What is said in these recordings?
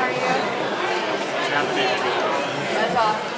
are you? That's awesome.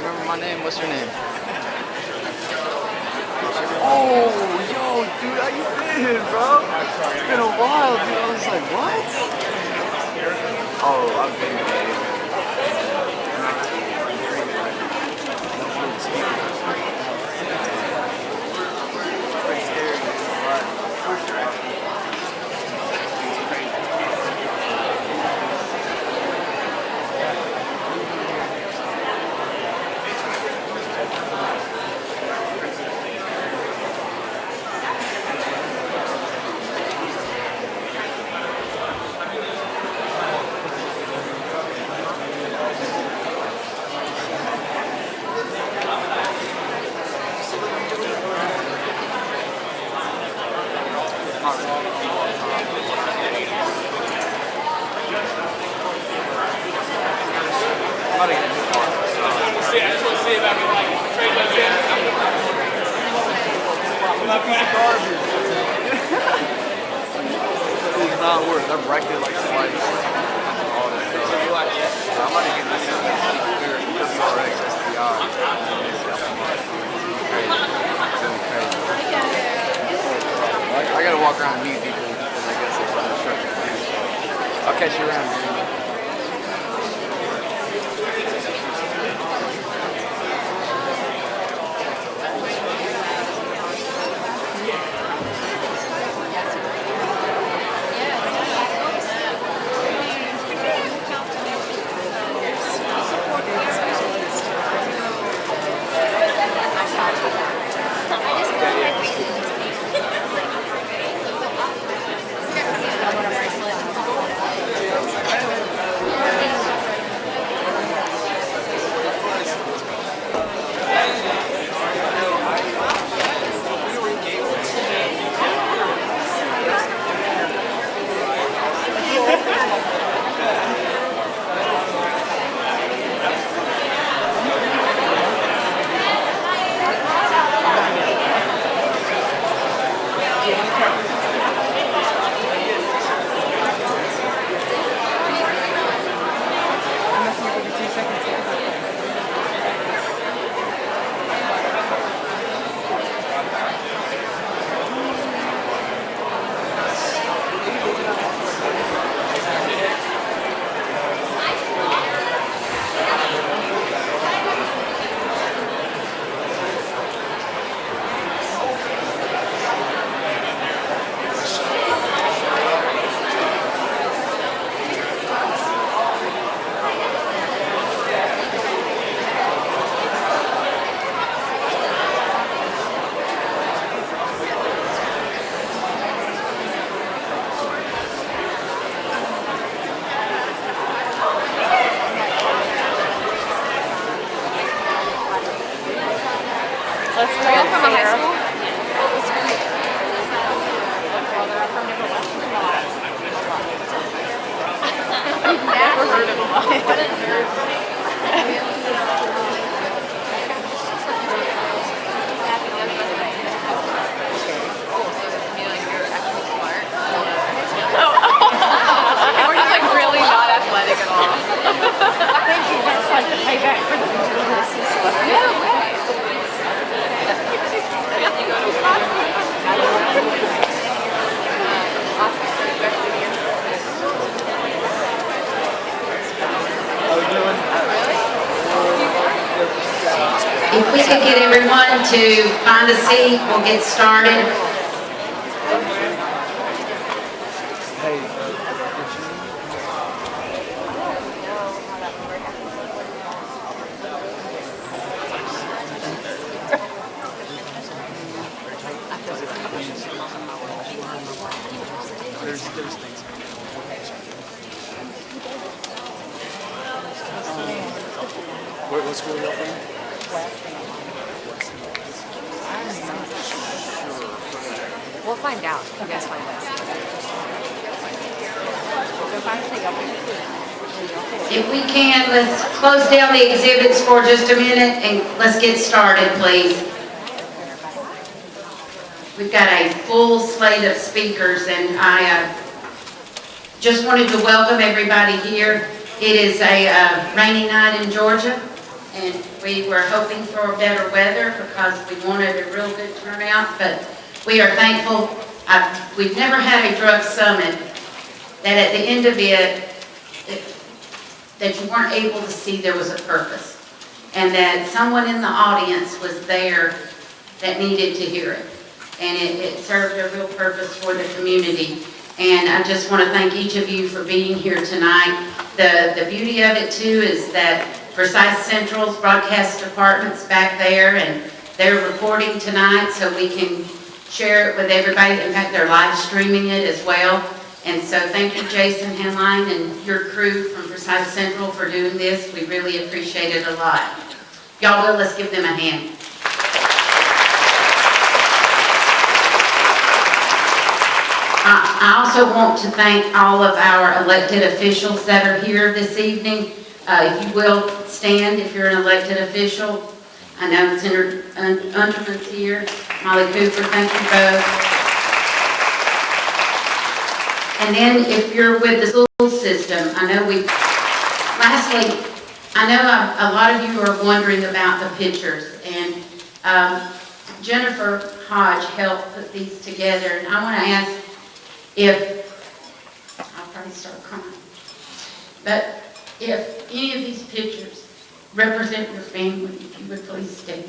Remember my name? What's your name? Oh, yo, dude, how you been, bro? It's been a while, dude. I was like, what? Oh, I've been It's not worth it. I'm wrecked it like twice. All this stuff. I'm about to get this already. I gotta walk around and meet people, and I guess it's what I'm trying to do. I'll catch you around, man. If we could get everyone to find a seat, we'll get started. What school are you from? We'll find out. You guys find us. If we can, let's close down the exhibits for just a minute and let's get started, please. We've got a full slate of speakers, and I just wanted to welcome everybody here. It is a rainy night in Georgia, and we were hoping for better weather because we wanted a real good turnout, but we are thankful. We've never had a drug summit that at the end of it, that you weren't able to see there was a purpose, and that someone in the audience was there that needed to hear it. And it served a real purpose for the community. And I just want to thank each of you for being here tonight. The beauty of it too is that Forsyth Central's broadcast department's back there, and they're recording tonight so we can share it with everybody. In fact, they're live streaming it as well. And so thank you, Jason Henline and your crew from Forsyth Central for doing this. We really appreciate it a lot. Y'all will, let's give them a hand. I also want to thank all of our elected officials that are here this evening. If you will, stand if you're an elected official. I know Senator Underman's here, Molly Cooper, thank you both. And then if you're with the school system, lastly, I know a lot of you are wondering about the pictures, and Jennifer Hodge helped put these together, and I want to ask if, I'll probably start crying, but if any of these pictures represent your family, if you would please stand.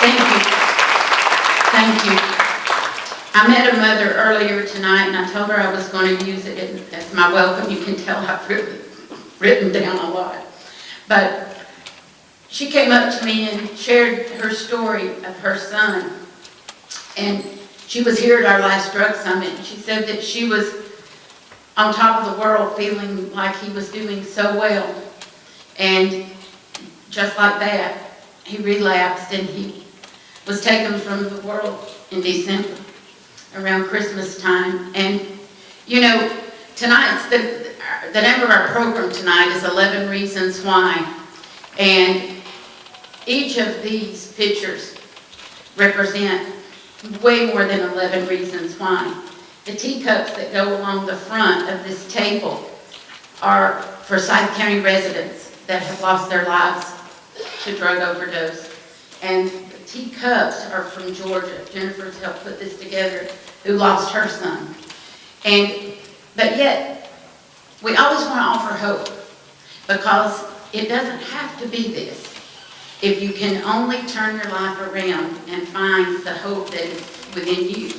Thank you. Thank you. I met a mother earlier tonight, and I told her I was going to use it as my welcome. You can tell I've written down a lot. But she came up to me and shared her story of her son. And she was here at our last drug summit. She said that she was on top of the world, feeling like he was doing so well. And just like that, he relapsed, and he was taken from the world in December, around Christmas time. And you know, tonight's the name of our program tonight is 11 Reasons Why. And each of these pictures represent way more than 11 reasons why. The teacups that go along the front of this table are Forsyth County residents that have lost their lives to drug overdose. And the teacups are from Georgia. Jennifer's helped put this together, who lost her son. But yet, we always want to offer hope, because it doesn't have to be this. If you can only turn your life around and find the hope that is within you.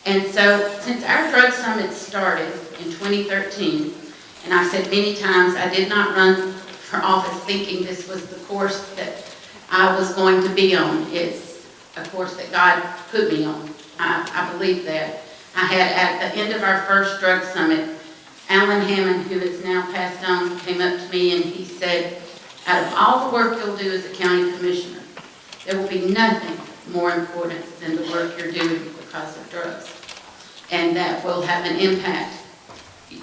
And so, since our drug summit started in 2013, and I've said many times I did not run for office thinking this was the course that I was going to be on. It's a course that God put me on. I believe that. I had, at the end of our first drug summit, Alan Hammond, who is now passed on, came up to me and he said, out of all the work you'll do as a county commissioner, there will be nothing more important than the work you're doing because of drugs. And that will have an impact,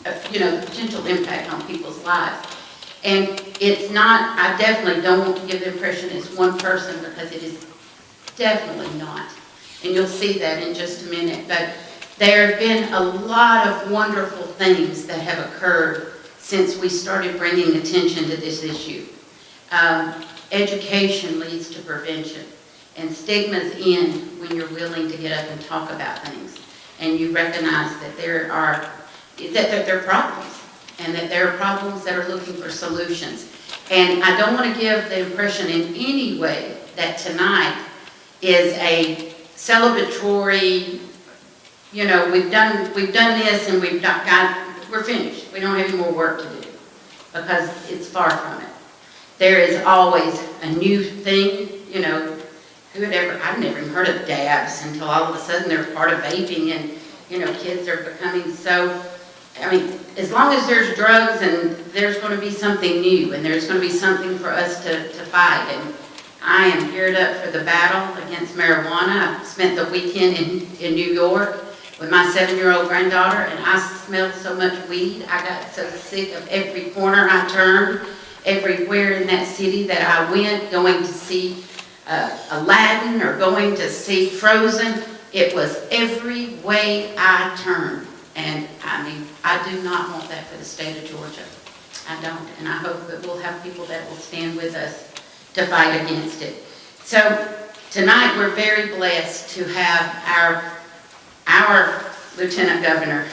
potential impact on people's lives. And it's not, I definitely don't want to give the impression it's one person, because it is definitely not. And you'll see that in just a minute. But there have been a lot of wonderful things that have occurred since we started bringing attention to this issue. Education leads to prevention, and stigma's in when you're willing to get up and talk about things, and you recognize that there are problems, and that there are problems that are looking for solutions. And I don't want to give the impression in any way that tonight is a celebratory, we've done this and we're finished. We don't have any more work to do, because it's far from it. There is always a new thing, I've never even heard of dabs until all of a sudden they're part of vaping, and, kids are becoming so, as long as there's drugs, and there's going to be something new, and there's going to be something for us to fight. And I am geared up for the battle against marijuana. I spent the weekend in New York with my 7-year-old granddaughter, and I smelled so much weed. I got so sick of every corner I turned, everywhere in that city that I went, going to see Aladdin or going to see Frozen. It was every way I turned. And I do not want that for the state of Georgia. I don't. And I hope that we'll have people that will stand with us to fight against it. So tonight we're very blessed to have our Lieutenant Governor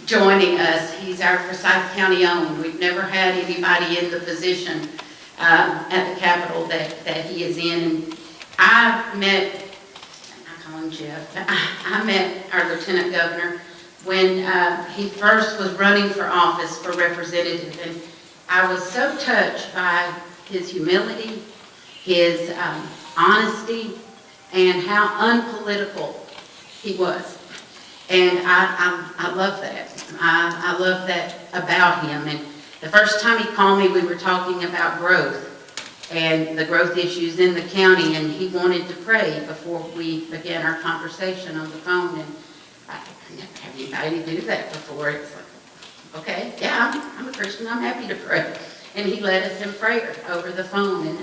joining us. He's our Forsyth County owned. We've never had anybody in the position at the Capitol that he is in. I call him Jeff. I met our Lieutenant Governor when he first was running for office for representative, and I was so touched by his humility, his honesty, and how unpolitical he was. And I love that. I love that about him. And the first time he called me, we were talking about growth. and the growth issues in the county, and he wanted to pray before we began our conversation on the phone, and I never had anybody do that before. It's like, okay, yeah, I'm a Christian, I'm happy to pray. And he led us in prayer over the phone, and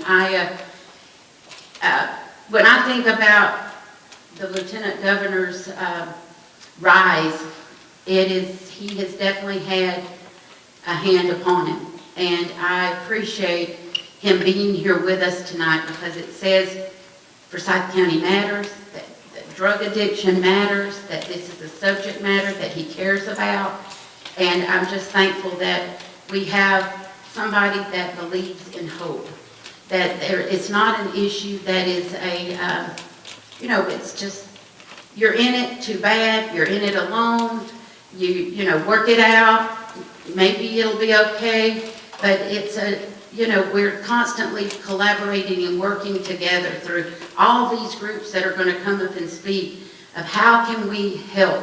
when I think about the Lieutenant Governor's rise, he has definitely had a hand upon him, and I appreciate him being here with us tonight, because it says Forsyth County matters, that drug addiction matters, that this is a subject matter that he cares about, and I'm just thankful that we have somebody that believes in hope, that it's not an issue that is it's just, you're in it too bad, you're in it alone, you work it out, maybe it'll be okay, but it's we're constantly collaborating and working together through all these groups that are going to come up and speak of how can we help,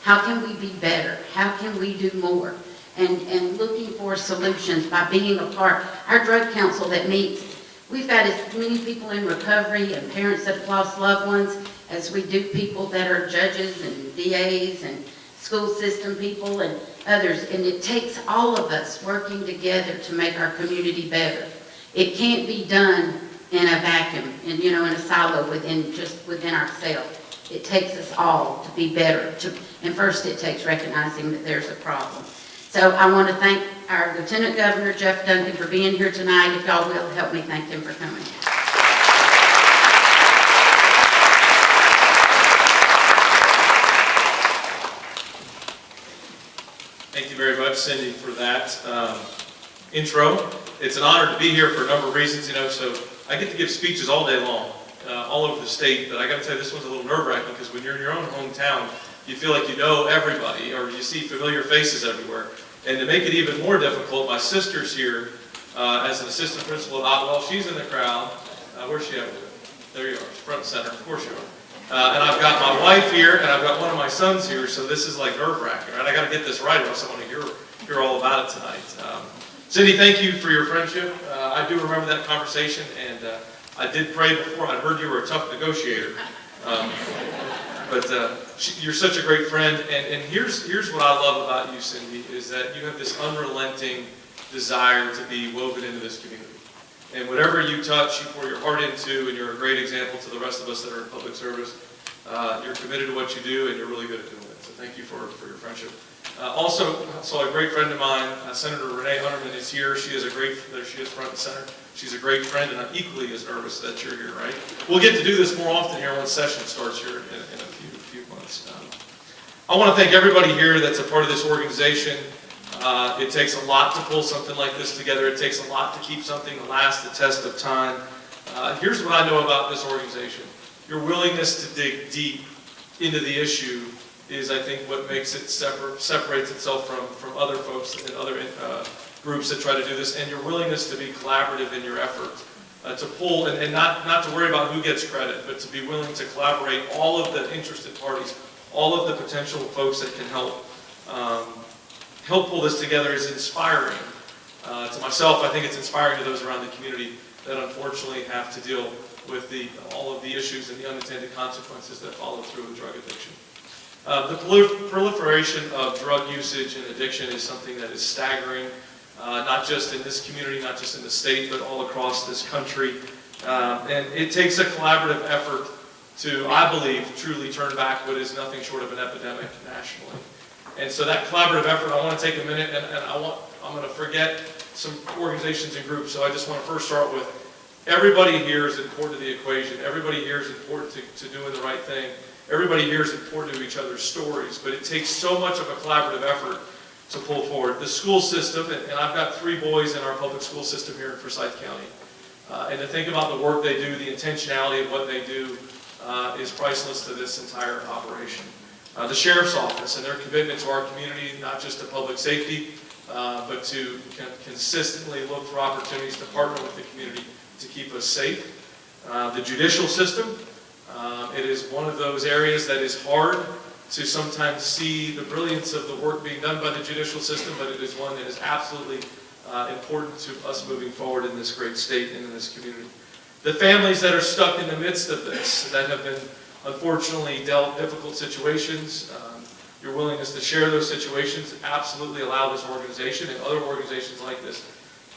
how can we be better, how can we do more, and looking for solutions by being a part. Our drug council that meets, we've got as many people in recovery and parents that have lost loved ones as we do people that are judges and DAs and school system people and others, and it takes all of us working together to make our community better. It can't be done in a vacuum, and in a silo within ourselves. It takes us all to be better. And first it takes recognizing that there's a problem. So I want to thank our Lieutenant Governor, Jeff Duncan, for being here tonight. If y'all will help me thank him for coming. Thank you very much, Cindy, for that intro. It's an honor to be here for a number of reasons, so I get to give speeches all day long, all over the state, but I got to tell you, this one's a little nerve-wracking because when you're in your own hometown, you feel like you know everybody, or you see familiar faces everywhere. And to make it even more difficult, my sister's here as an assistant principal at Otwell. She's in the crowd. Where's she at? There you are, front and center. Of course you are. And I've got my wife here, and I've got one of my sons here, so this is like nerve-wracking, right? I got to get this right, or else I want to hear all about it tonight. Cindy, thank you for your friendship. I do remember that conversation, and I did pray before. I heard you were a tough negotiator. But you're such a great friend, and here's what I love about you, Cindy, is that you have this unrelenting desire to be woven into this community. And whatever you touch, you pour your heart into, and you're a great example to the rest of us that are in public service. You're committed to what you do, and you're really good at doing it. So thank you for your friendship. Also, a great friend of mine, Senator Renee Hunterman, is here. She is there she is front and center. She's a great friend, and I'm equally as nervous that you're here, right? We'll get to do this more often here when session starts here in a few months. I want to thank everybody here that's a part of this organization. It takes a lot to pull something like this together. It takes a lot to keep something to last the test of time. Here's what I know about this organization. Your willingness to dig deep into the issue is, I think, what makes it separates itself from other folks and other groups that try to do this, and your willingness to be collaborative in your effort to pull and not to worry about who gets credit, but to be willing to collaborate all of the interested parties, all of the potential folks that can help pull this together is inspiring. To myself, I think it's inspiring to those around the community that unfortunately have to deal with all of the issues and the unintended consequences that follow through with drug addiction. The proliferation of drug usage and addiction is something that is staggering, not just in this community, not just in the state, but all across this country. And it takes a collaborative effort to, I believe, truly turn back what is nothing short of an epidemic nationally. And so that collaborative effort, I want to take a minute, and I'm going to forget some organizations and groups, so I just want to first start with everybody here is important to the equation. Everybody here is important to doing the right thing. Everybody here is important to each other's stories, but it takes so much of a collaborative effort to pull forward. The school system, and I've got 3 boys in our public school system here in Forsyth County, and to think about the work they do, the intentionality of what they do, is priceless to this entire operation. The Sheriff's Office and their commitment to our community, not just to public safety, but to consistently look for opportunities to partner with the community to keep us safe. The judicial system, it is one of those areas that is hard to sometimes see the brilliance of the work being done by the judicial system, but it is one that is absolutely important to us moving forward in this great state and in this community. The families that are stuck in the midst of this, that have been unfortunately dealt difficult situations, your willingness to share those situations absolutely allow this organization and other organizations like this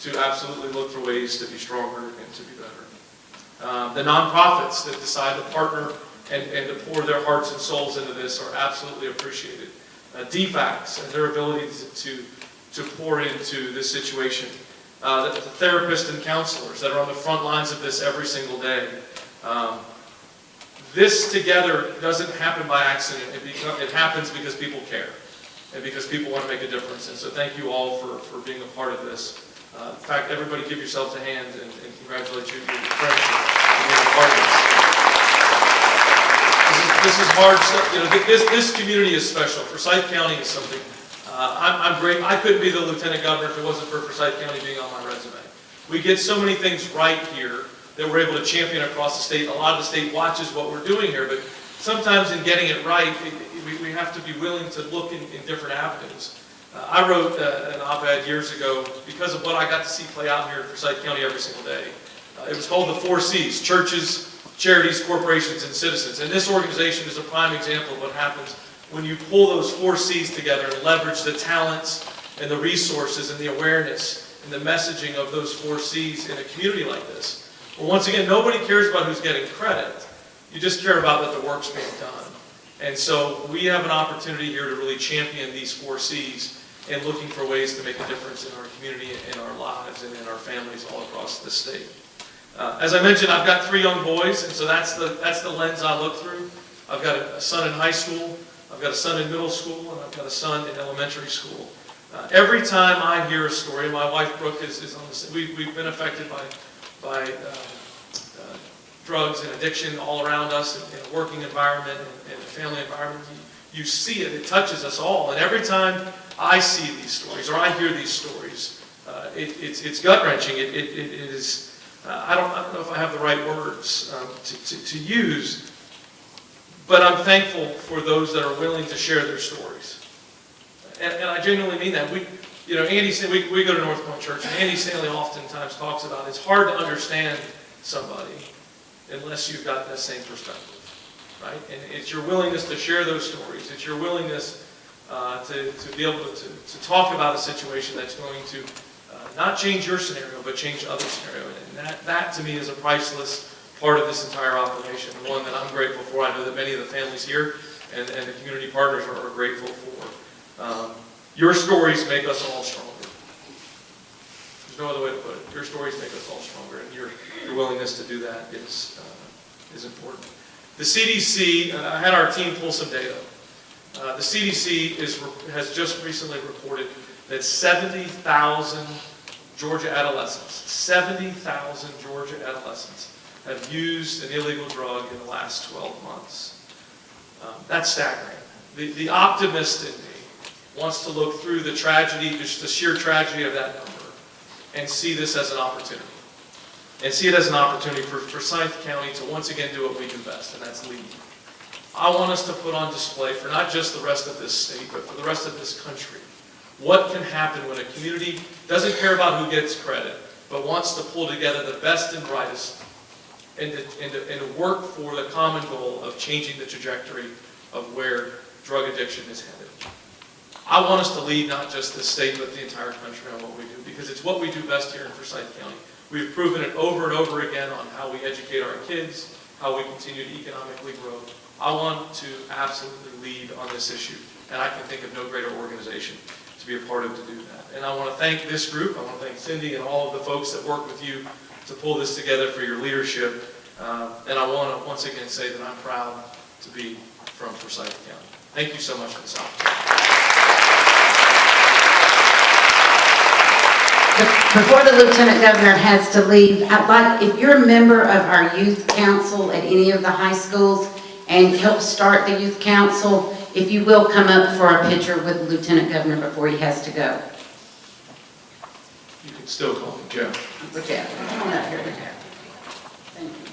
to absolutely look for ways to be stronger and to be better. The nonprofits that decide to partner and to pour their hearts and souls into this are absolutely appreciated. DFACs and their ability to pour into this situation. The therapists and counselors that are on the front lines of this every single day. This together doesn't happen by accident. It happens because people care and because people want to make a difference. And so thank you all for being a part of this. In fact, everybody give yourselves a hand and congratulate you for your friends for being a part of this. This is hard stuff. You know, this community is special. Forsyth County is something. I'm great. I couldn't be the lieutenant governor if it wasn't for Forsyth County being on my resume. We get so many things right here that we're able to champion across the state. A lot of the state watches what we're doing here, but sometimes in getting it right, we have to be willing to look in different avenues. I wrote an op-ed years ago because of what I got to see play out here in Forsyth County every single day. It was called the 4 C's: churches, charities, corporations, and citizens. And this organization is a prime example of what happens when you pull those 4 C's together and leverage the talents and the resources and the awareness and the messaging of those 4 C's in a community like this. Well, once again, nobody cares about who's getting credit. You just care about that the work's being done. And so we have an opportunity here to really champion these 4 C's and looking for ways to make a difference in our community, in our lives, and in our families all across the state. As I mentioned, I've got 3 young boys, and so that's the lens I look through. I've got a son in high school, I've got a son in middle school, and I've got a son in elementary school. Every time I hear a story, my wife Brooke is on the. We've been affected by drugs and addiction all around us in a working environment and a family environment. You see it, it touches us all. And every time I see these stories or I hear these stories, it's gut-wrenching. It is, I don't know if I have the right words to use, but I'm thankful for those that are willing to share their stories. And I genuinely mean that. Andy, we go to North Point Church, and Andy Stanley oftentimes talks about it's hard to understand somebody unless you've got that same perspective, right? And it's your willingness to share those stories. It's your willingness to be able to talk about a situation that's going to not change your scenario, but change other scenario. And that to me is a priceless part of this entire operation, and one that I'm grateful for. I know that many of the families here and the community partners are grateful for. Your stories make us all stronger. There's no other way to put it. Your stories make us all stronger, and your willingness to do that is important. The CDC, I had our team pull some data. The CDC has just recently reported that 70,000 Georgia adolescents have used an illegal drug in the last 12 months. That's staggering. The optimist in me wants to look through the tragedy, just the sheer tragedy of that number, and see this as an opportunity. And see it as an opportunity for Forsyth County to once again do what we do best, and that's lead. I want us to put on display for not just the rest of this state, but for the rest of this country, what can happen when a community doesn't care about who gets credit, but wants to pull together the best and brightest and to work for the common goal of changing the trajectory of where drug addiction is headed. I want us to lead not just this state, but the entire country on what we do, because it's what we do best here in Forsyth County. We've proven it over and over again on how we educate our kids, how we continue to economically grow. I want to absolutely lead on this issue, and I can think of no greater organization to be a part of to do that. And I want to thank this group. I want to thank Cindy and all of the folks that work with you to pull this together for your leadership. And I want to once again say that I'm proud to be from Forsyth County. Thank you so much for this opportunity. Before the Lieutenant Governor has to leave, I'd like, if you're a member of our youth council at any of the high schools and help start the youth council, if you will come up for a picture with the Lieutenant Governor before he has to go. You can still call me Joe. Okay, come on up here, Joe. Thank you.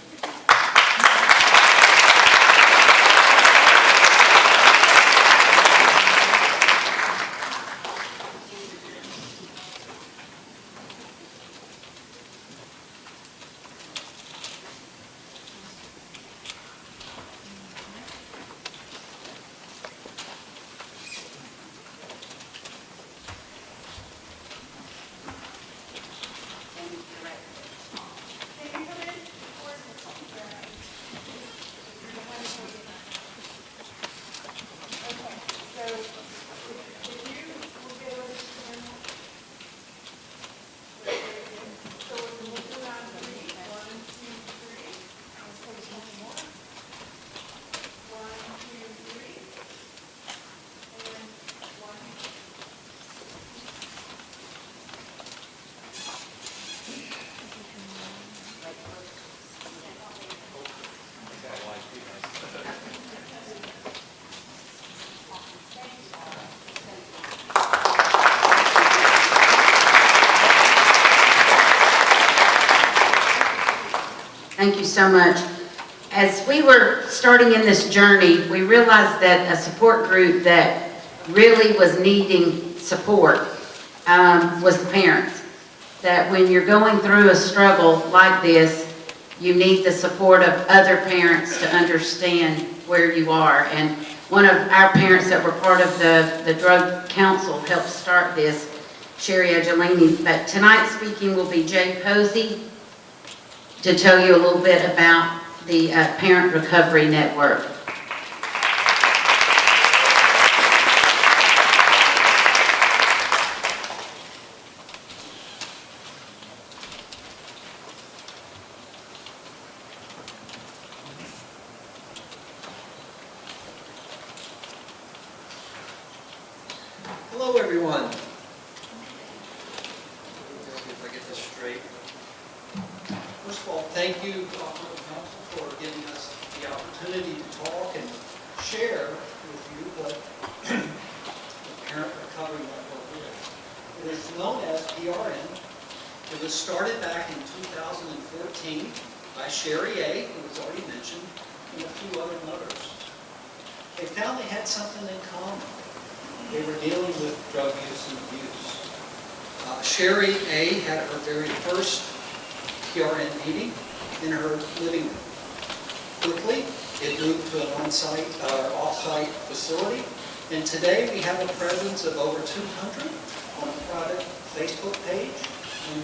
Thank you so much. As we were starting in this journey, we realized that a support group that really was needing support was the parents. That when you're going through a struggle like this, you need the support of other parents to understand where you are. And one of our parents that were part of the drug council helped start this, Sherry Angelini. But tonight's speaking will be Jay Posey to tell you a little bit about the Parent Recovery Network. Hello, everyone. See if I get this straight. First of all, thank you, Council, for giving us the opportunity to talk and share with you what the Parent Recovery Network is. It is known as PRN. It was started back in 2014 by Sherry A., who was already mentioned, and a few other mothers. They found they had something in common. They were dealing with drug use and abuse. Sherry A. had her very first PRN meeting in her living room. Quickly, it moved to an on-site or off-site facility, and today we have a presence of over 200 on a private Facebook page. And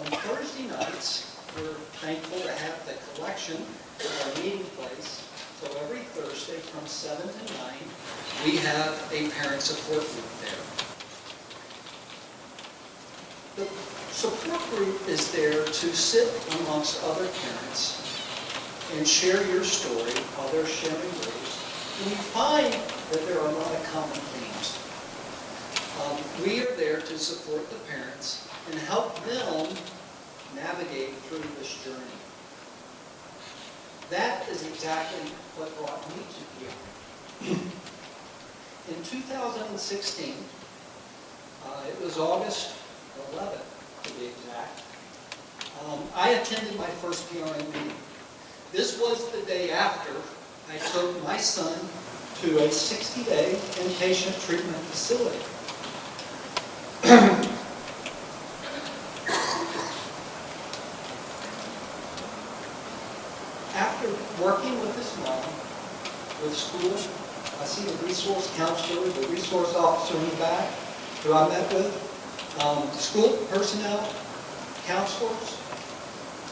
on Thursday nights, we're thankful to have the collection at our meeting place. So every Thursday from 7 to 9, we have a parent support group there. The support group is there to sit amongst other parents and share your story while they're sharing theirs. And you find that there are a lot of common themes. We are there to support the parents and help them navigate through this journey. That is exactly what brought me to here. In 2016, it was August 11th to be exact, I attended my first PRN meeting. This was the day after I took my son to a 60-day inpatient treatment facility. After working with his mom, with school, I see the resource counselor, the resource officer in the back, who I met with, school personnel, counselors,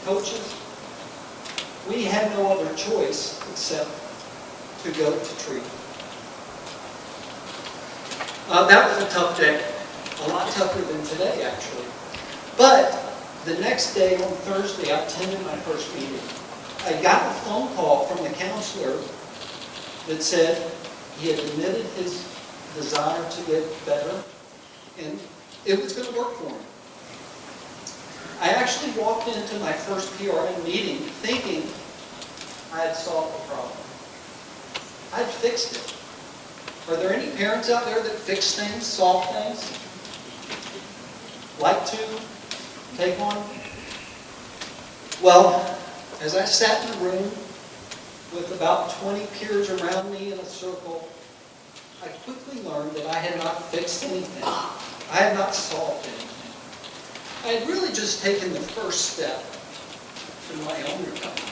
coaches. We had no other choice except to go to treatment. That was a tough day, a lot tougher than today, actually. But the next day, on Thursday, I attended my first meeting. I got a phone call from the counselor that said he had admitted his desire to get better, and it was going to work for him. I actually walked into my first PRN meeting thinking I had solved the problem. I'd fixed it. Are there any parents out there that fix things, solve things? Like to take one? Well, as I sat in a room with about 20 peers around me in a circle, I quickly learned that I had not fixed anything. I had not solved anything. I had really just taken the first step to my own recovery.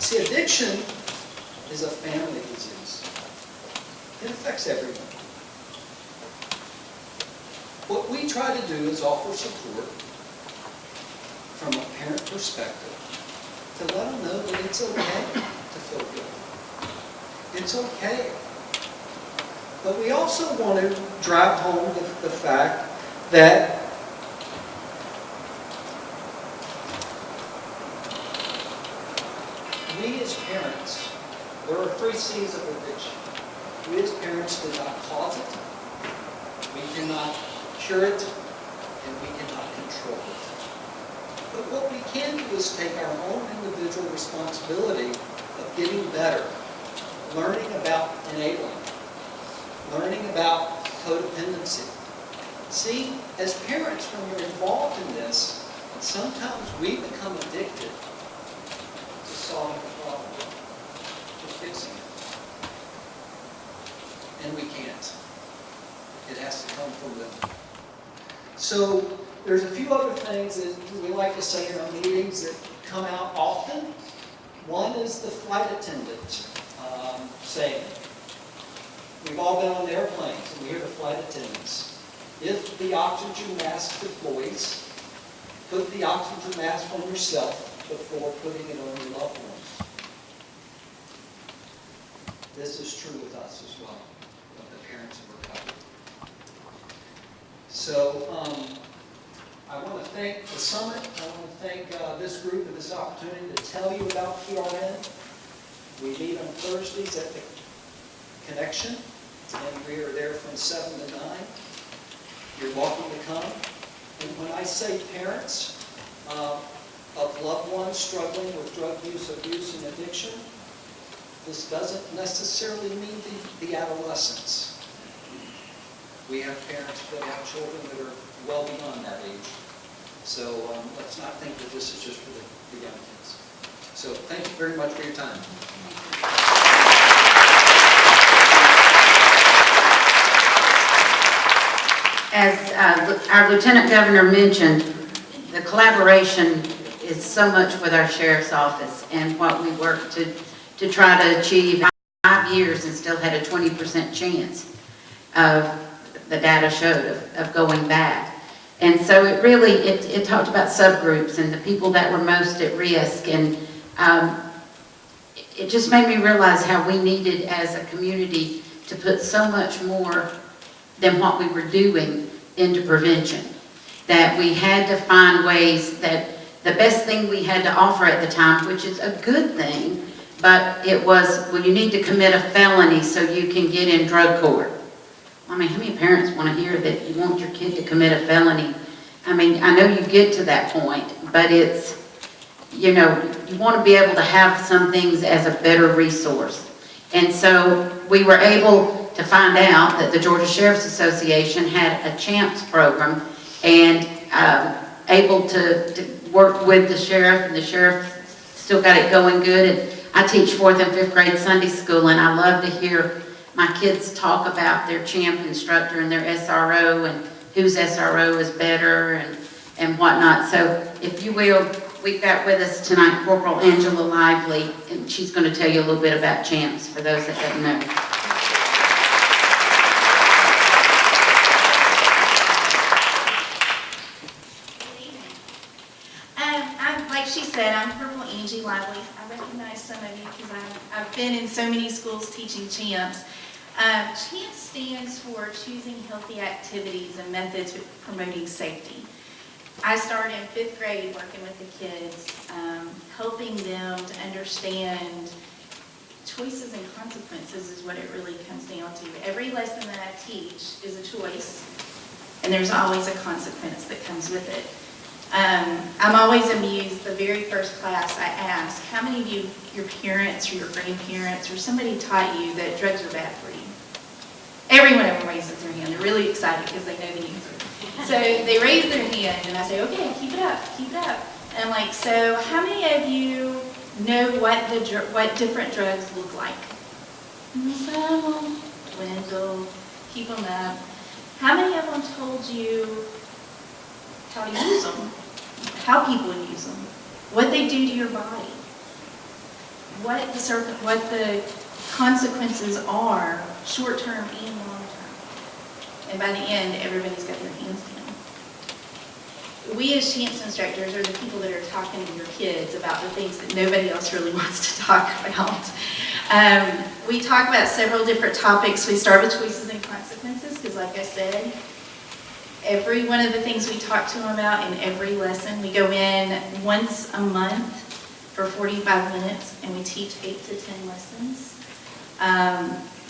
See, addiction is a family disease. It affects everyone. What we try to do is offer support from a parent perspective to let them know that it's okay to feel good. It's okay. But we also want to drive home the fact that we as parents, there are 3 C's of addiction. We as parents did not cause it, we cannot cure it, and we cannot control it. But what we can do is take our own individual responsibility of getting better, learning about enabling, learning about codependency. See, as parents, when we're involved in this, sometimes we become addicted So there's a few other things that we like to say in our meetings that come out often. One is the flight attendant saying, we've all been on airplanes and we hear the flight attendants. If the oxygen mask deploys, put the oxygen mask on yourself before putting it on your loved ones. This is true with us as well, with the parents of recovery. So I want to thank the summit. I want to thank this group for this opportunity to tell you about PRN. We meet on Thursdays at the Connection, and we are there from 7 to 9. You're welcome to come. And when I say parents of loved ones struggling with drug use, abuse, and addiction, this doesn't necessarily mean the adolescents. We have parents that have children that are well beyond that age. So let's not think that this is just for the young kids. So thank you very much for your time. As our Lieutenant Governor mentioned, the collaboration is so much with our Sheriff's Office and what we work to try to achieve. 5 years and still had a 20% chance of, the data showed, of going back. And so it really, it talked about subgroups and the people that were most at risk, and it just made me realize how we needed as a community to put so much more than what we were doing into prevention. That we had to find ways that the best thing we had to offer at the time, which is a good thing, but it was, well, you need to commit a felony so you can get in drug court. I mean, how many parents want to hear that you want your kid to commit a felony? I mean, I know you get to that point, but it's, you know, you want to be able to have some things as a better resource. And so we were able to find out that the Georgia Sheriff's Association had a CHAMPS program, and able to work with the sheriff, and the sheriff still got it going good. And I teach 4th and 5th grade Sunday school, and I love to hear my kids talk about their CHAMP instructor and their SRO and whose SRO is better and whatnot. So if you will, we've got with us tonight Corporal Angela Lively, and she's going to tell you a little bit about CHAMPS for those that don't know. Like she said, I'm Corporal Angie Lively. I recognize some of you because I've been in so many schools teaching CHAMPS. CHAMPS stands for Choosing Healthy Activities and Methods for Promoting Safety. I started in 5th grade working with the kids, helping them to understand choices and consequences is what it really comes down to. Every lesson that I teach is a choice, and there's always a consequence that comes with it. I'm always amused, the very first class I ask, how many of you, your parents or your grandparents or somebody taught you that drugs are bad for you? Every one of them raises their hand. They're really excited because they know the answer. So they raise their hand and I say, okay, keep it up, keep it up. And I'm like, so how many of you know what different drugs look like? And some dwindle, keep them up. How many of them told you how to use them, how people use them, what they do to your body, what the consequences are, short-term and long-term. And by the end, everybody's got their hands down. We as CHAMPS instructors are the people that are talking to your kids about the things that nobody else really wants to talk about. We talk about several different topics. We start with choices and consequences because, like I said, every one of the things we talk to them about in every lesson, we go in once a month for 45 minutes and we teach 8 to 10 lessons.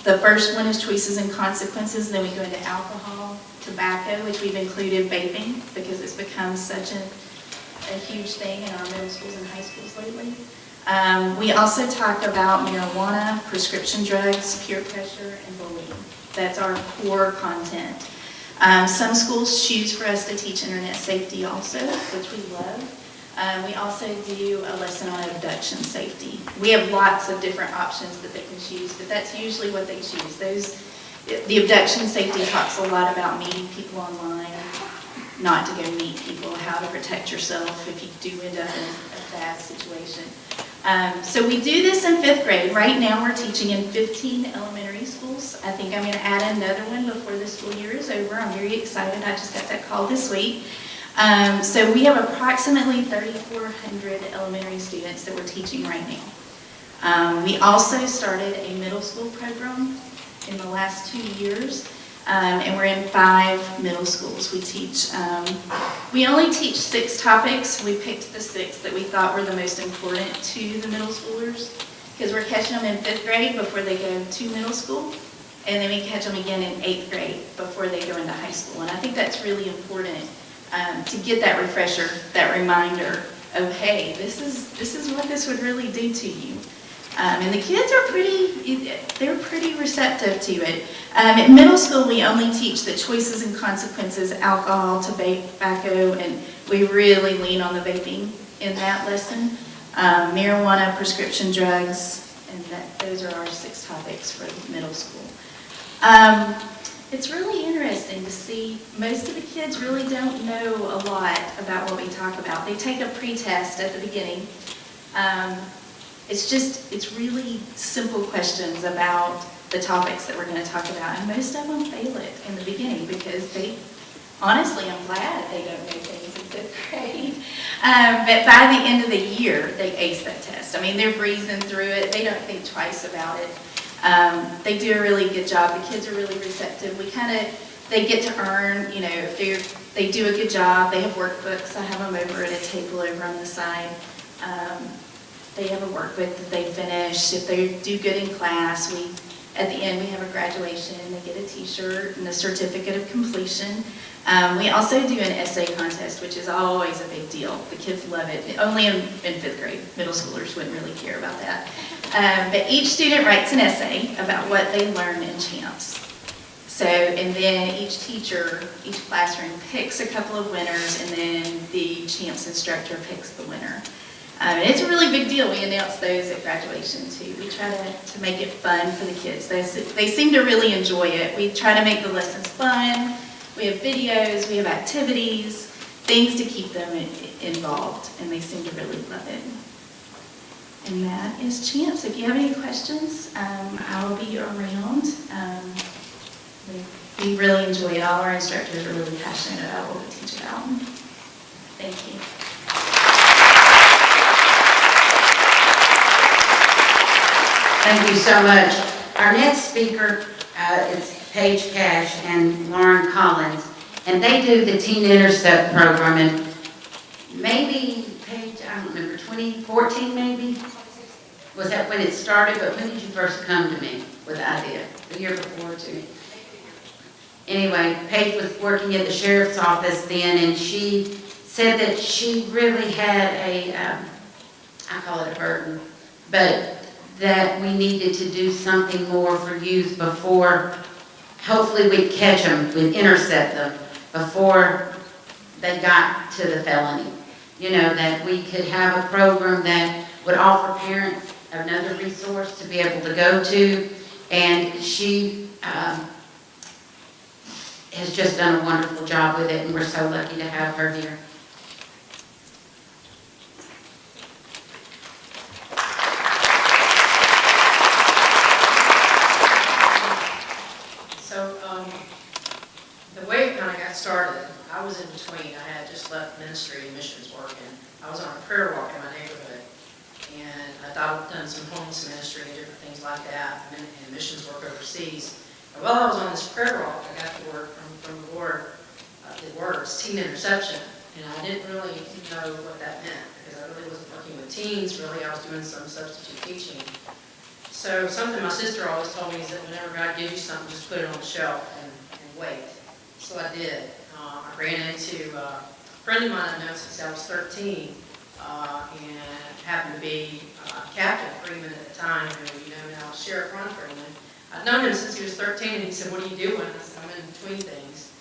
The first one is choices and consequences, then we go into alcohol, tobacco, which we've included vaping because it's become such a huge thing in our middle schools and high schools lately. We also talk about marijuana, prescription drugs, peer pressure, and bullying. That's our core content. Some schools choose for us to teach internet safety also, which we love. We also do a lesson on abduction safety. We have lots of different options that they can choose, but that's usually what they choose. The abduction safety talks a lot about meeting people online, not to go meet people, how to protect yourself if you do end up in a bad situation. So we do this in 5th grade. Right now we're teaching in 15 elementary schools. I think I'm going to add another one before the school year is over. I'm very excited. I just got that call this week. So we have approximately 3,400 elementary students that we're teaching right now. We also started a middle school program in the last 2 years. And we're in 5 middle schools. We only teach 6 topics. We picked the 6 that we thought were the most important to the middle schoolers, because we're catching them in 5th grade before they go to middle school, and then we catch them again in 8th grade before they go into high school. And I think that's really important to get that refresher, that reminder of, hey, this is what this would really do to you. And the kids are pretty receptive to it. At middle school, we only teach the choices and consequences, alcohol, tobacco, and we really lean on the vaping in that lesson. Marijuana, prescription drugs, and those are our 6 topics for middle school. It's really interesting to see most of the kids really don't know a lot about what we talk about. They take a pre-test at the beginning. It's really simple questions about the topics that we're going to talk about, and most of them fail it in the beginning because honestly, I'm glad they don't know things in 5th grade. But by the end of the year, they ace that test. I mean, they're breezing through it. They don't think twice about it. They do a really good job. The kids are really receptive. They get to earn, if they do a good job. They have workbooks. I have them over at a table over on the side. They have a workbook that they finish. If they do good in class, at the end we have a graduation. They get a t-shirt and a certificate of completion. We also do an essay contest, which is always a big deal. The kids love it. Only in 5th grade. Middle schoolers wouldn't really care about that. But each student writes an essay about what they learned in CHAMPS. And then each teacher, each classroom picks a couple of winners, and then the CHAMPS instructor picks the winner. And it's a really big deal. We announce those at graduation too. We try to make it fun for the kids. They seem to really enjoy it. We try to make the lessons fun. We have videos, we have activities, things to keep them involved, and they seem to really love it. And that is CHAMPS. If you have any questions, I will be around. We really enjoy it. All our instructors are really passionate about what we teach about. Thank you. Thank you so much. Our next speaker is Paige Cash and Lauren Collins, and they do the Teen Intercept program, and maybe, Paige, I don't remember, 2014 maybe? Was that when it started? But when did you first come to me with the idea? The year before, too? Anyway, Paige was working at the sheriff's office then, and she said that she really had I call it a burden, but that we needed to do something more for youth before, hopefully we'd catch them, we'd intercept them before they got to the felony. That we could have a program that would offer parents another resource to be able to go to, and she has just done a wonderful job with it, and we're so lucky to have her here. The way it kind of got started, I was in between. I had just left ministry and missions work, and I was on a prayer walk in my neighborhood, and I thought I'd done some homeless ministry and different things like that, and missions work overseas. And while I was on this prayer walk, I got the word from the Lord, the words, teen interception, and I didn't really know what that meant, because I really wasn't working with teens. Really, I was doing some substitute teaching. So something my sister always told me is that whenever God gives you something, just put it on the shelf and wait. So I did. I ran into a friend of mine I've known since I was 13, and happened to be Captain Freeman at the time, who now is Sheriff Ron Freeman. I'd known him since he was 13, and he said, "What are you doing?" I said, "I'm in between things."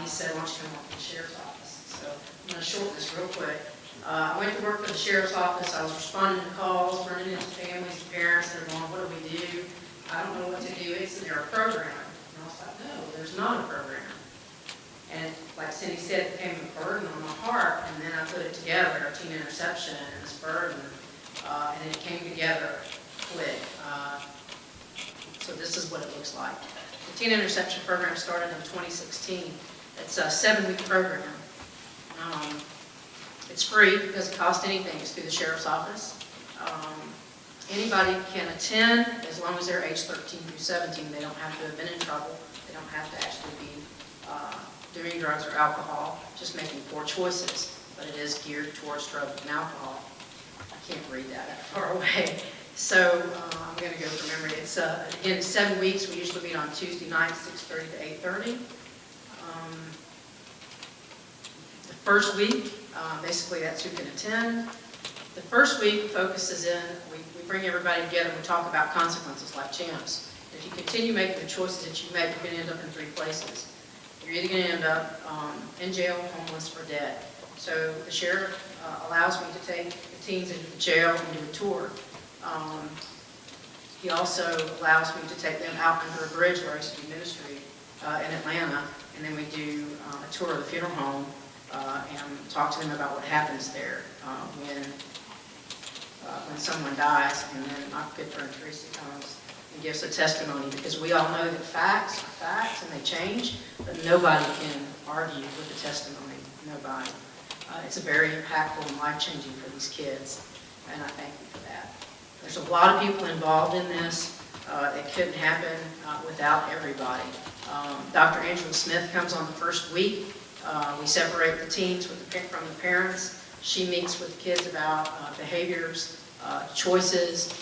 He said, "Why don't you come work for the Sheriff's office?" So I'm going to shorten this real quick. I went to work for the Sheriff's office. I was responding to calls, running into families and parents that are going, "What do we do? I don't know what to do. Isn't there a program?" And I was like, "No, there's not a program." And like Cindy said, it became a burden on my heart, and then I put it together, teen interception and this burden, and it came together quick. So this is what it looks like. The teen interception program started in 2016. It's a 7-week program. It's free, it doesn't cost anything, it's through the sheriff's office. Anybody can attend as long as they're age 13 through 17. They don't have to have been in trouble. They don't have to actually be doing drugs or alcohol, just making poor choices. But it is geared towards drugs and alcohol. I can't read that far away. So I'm going to go from memory. It's in 7 weeks. We usually meet on Tuesday nights, 6:30 to 8:30. The first week, basically that's who can attend. The first week focuses in, we bring everybody together and we talk about consequences like champs. If you continue making the choices that you make, you're going to end up in 3 places. You're either going to end up in jail, homeless, or dead. So the sheriff allows me to take the teens into the jail and do a tour. He also allows me to take them out under a bridge where I used to do ministry in Atlanta, and then we do a tour of the funeral home and talk to them about what happens there when someone dies. And then my good friend Teresa comes and gives a testimony, because we all know that facts are facts and they change, but nobody can argue with the testimony. Nobody. It's very impactful and life-changing for these kids, and I thank you for that. There's a lot of people involved in this. It couldn't happen without everybody. Dr. Angela Smith comes on the first week. We separate the teens from the parents. She meets with kids about behaviors, choices,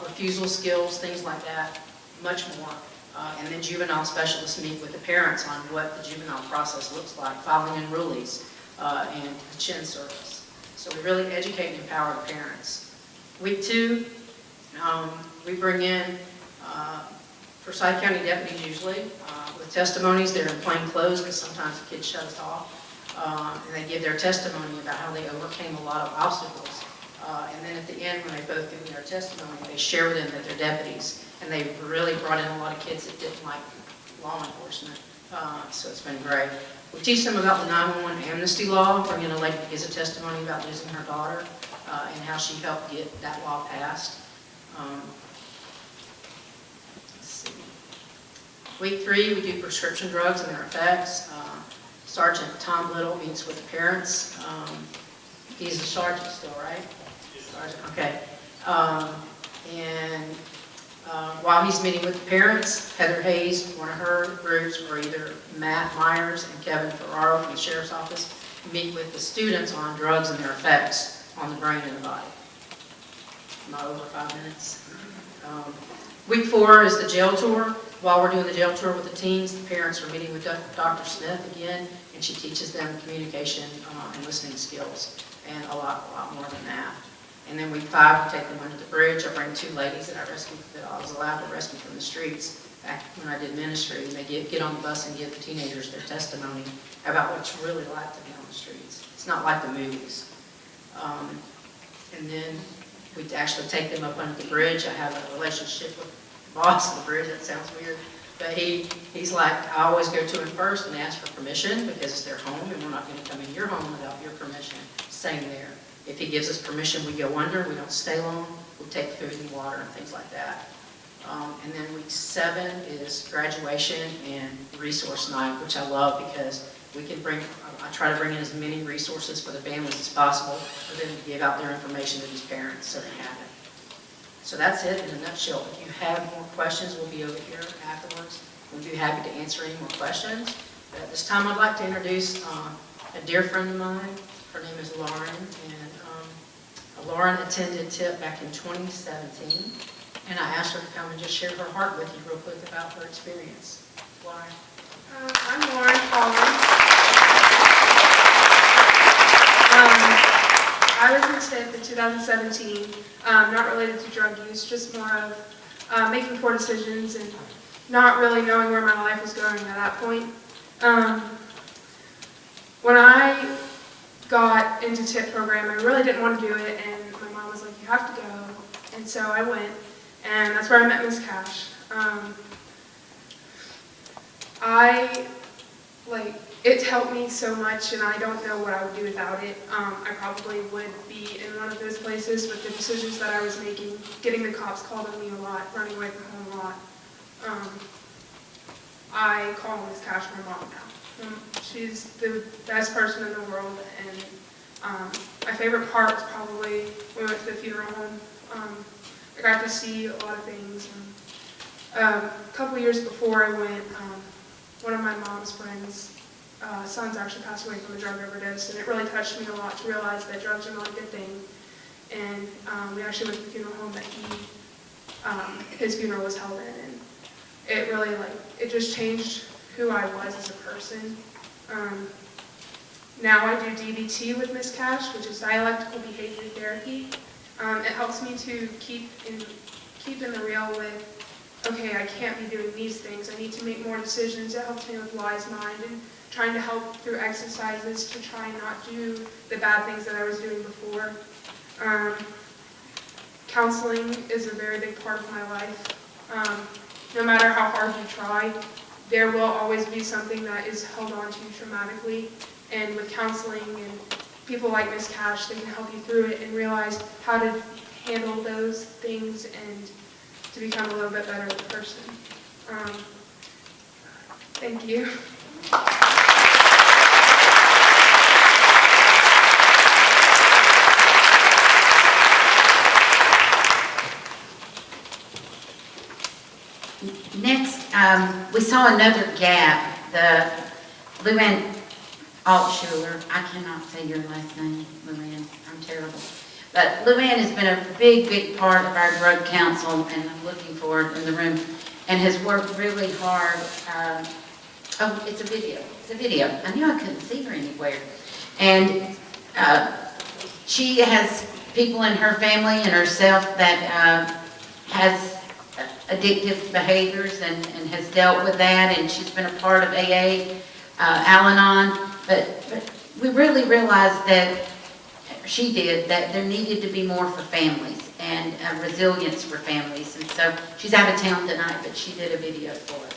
refusal skills, things like that, much more. And then juvenile specialists meet with the parents on what the juvenile process looks like, filing enrollees, and the chin service. So we really educate and empower the parents. Week 2, we bring in Forsyth County deputies usually with testimonies. They're in plain clothes because sometimes the kids shut us off. And they give their testimony about how they overcame a lot of obstacles. And then at the end, when they both give their testimony, they share with them that they're deputies. And they really brought in a lot of kids that didn't like law enforcement. So it's been great. We teach them about the 911 amnesty law. Bring in a lady that gives a testimony about losing her daughter and how she helped get that law passed. Let's see. Week 3, we do prescription drugs and their effects. Sergeant Tom Little meets with the parents. He's a sergeant still, right? Sergeant, okay. While he's meeting with the parents, Heather Hayes, one of her groups, or either Matt Myers and Kevin Ferraro from the Sheriff's Office, meet with the students on drugs and their effects on the brain and the body. Not over 5 minutes. Week 4 is the jail tour. While we're doing the jail tour with the teens, the parents are meeting with Dr. Smith again, and she teaches them communication and listening skills, and a lot more than that. And then week 5, we take them under the bridge. I bring 2 ladies that I was allowed to rescue from the streets back when I did ministry. And they get on the bus and give the teenagers their testimony about what it's really like to be on the streets. It's not like the movies. And then we actually take them up under the bridge. I have a relationship with the boss of the bridge. That sounds weird. But he's like, I always go to him first and ask for permission because it's their home and we're not going to come in your home without your permission. Same there. If he gives us permission, we go under. We don't stay long. We take food and water and things like that. And then week 7 is graduation and resource night, which I love because we can I try to bring in as many resources for the families as possible for them to give out their information to these parents so they have it. So that's it in a nutshell. If you have more questions, we'll be over here afterwards. We'll be happy to answer any more questions. But at this time, I'd like to introduce a dear friend of mine. Her name is Lauren, and Lauren attended TIP back in 2017, and I asked her to come and just share her heart with you real quick about her experience. Lauren. I'm Lauren Collins. I was in TIP in 2017, not related to drug use, just more of making poor decisions and not really knowing where my life was going at that point. When I got into TIP program, I really didn't want to do it, and my mom was like, you have to go, and so I went, and that's where I met Miss Cash. it's helped me so much, and I don't know what I would do without it. I probably would be in one of those places with the decisions that I was making, getting the cops called on me a lot, running away from home a lot. I call Miss Cash my mom now. She's the best person in the world, and my favorite part was probably when we went to the funeral home. I got to see a lot of things. And, a couple years before I went, one of my mom's friends' sons actually passed away from a drug overdose, and it really touched me a lot to realize that drugs are not a good thing. And we actually went to the funeral home that his funeral was held in, and it really it just changed who I was as a person. Now I do DBT with Miss Cash, which is dialectical behavior therapy. It helps me to keep in the real with, okay, I can't be doing these things. I need to make more decisions. It helps me with wise mind and trying to help through exercises to try and not do the bad things that I was doing before. Counseling is a very big part of my life. No matter how hard you try, there will always be something that is held on to traumatically. And with counseling and people like Miss Cash, they can help you through it and realize how to handle those things and to become a little bit better of a person. Thank you. Next, we saw another gap. The Luann Altschuler, I cannot say your last name, Luann, I'm terrible. But Luann has been a big part of our drug council, and I'm looking for it in the room, and has worked really hard. Oh, it's a video. I knew I couldn't see her anywhere. And she has people in her family and herself that has addictive behaviors and has dealt with that, and she's been a part of AA, Al-Anon, but we really realized that that there needed to be more for families and resilience for families, and so she's out of town tonight, but she did a video for us.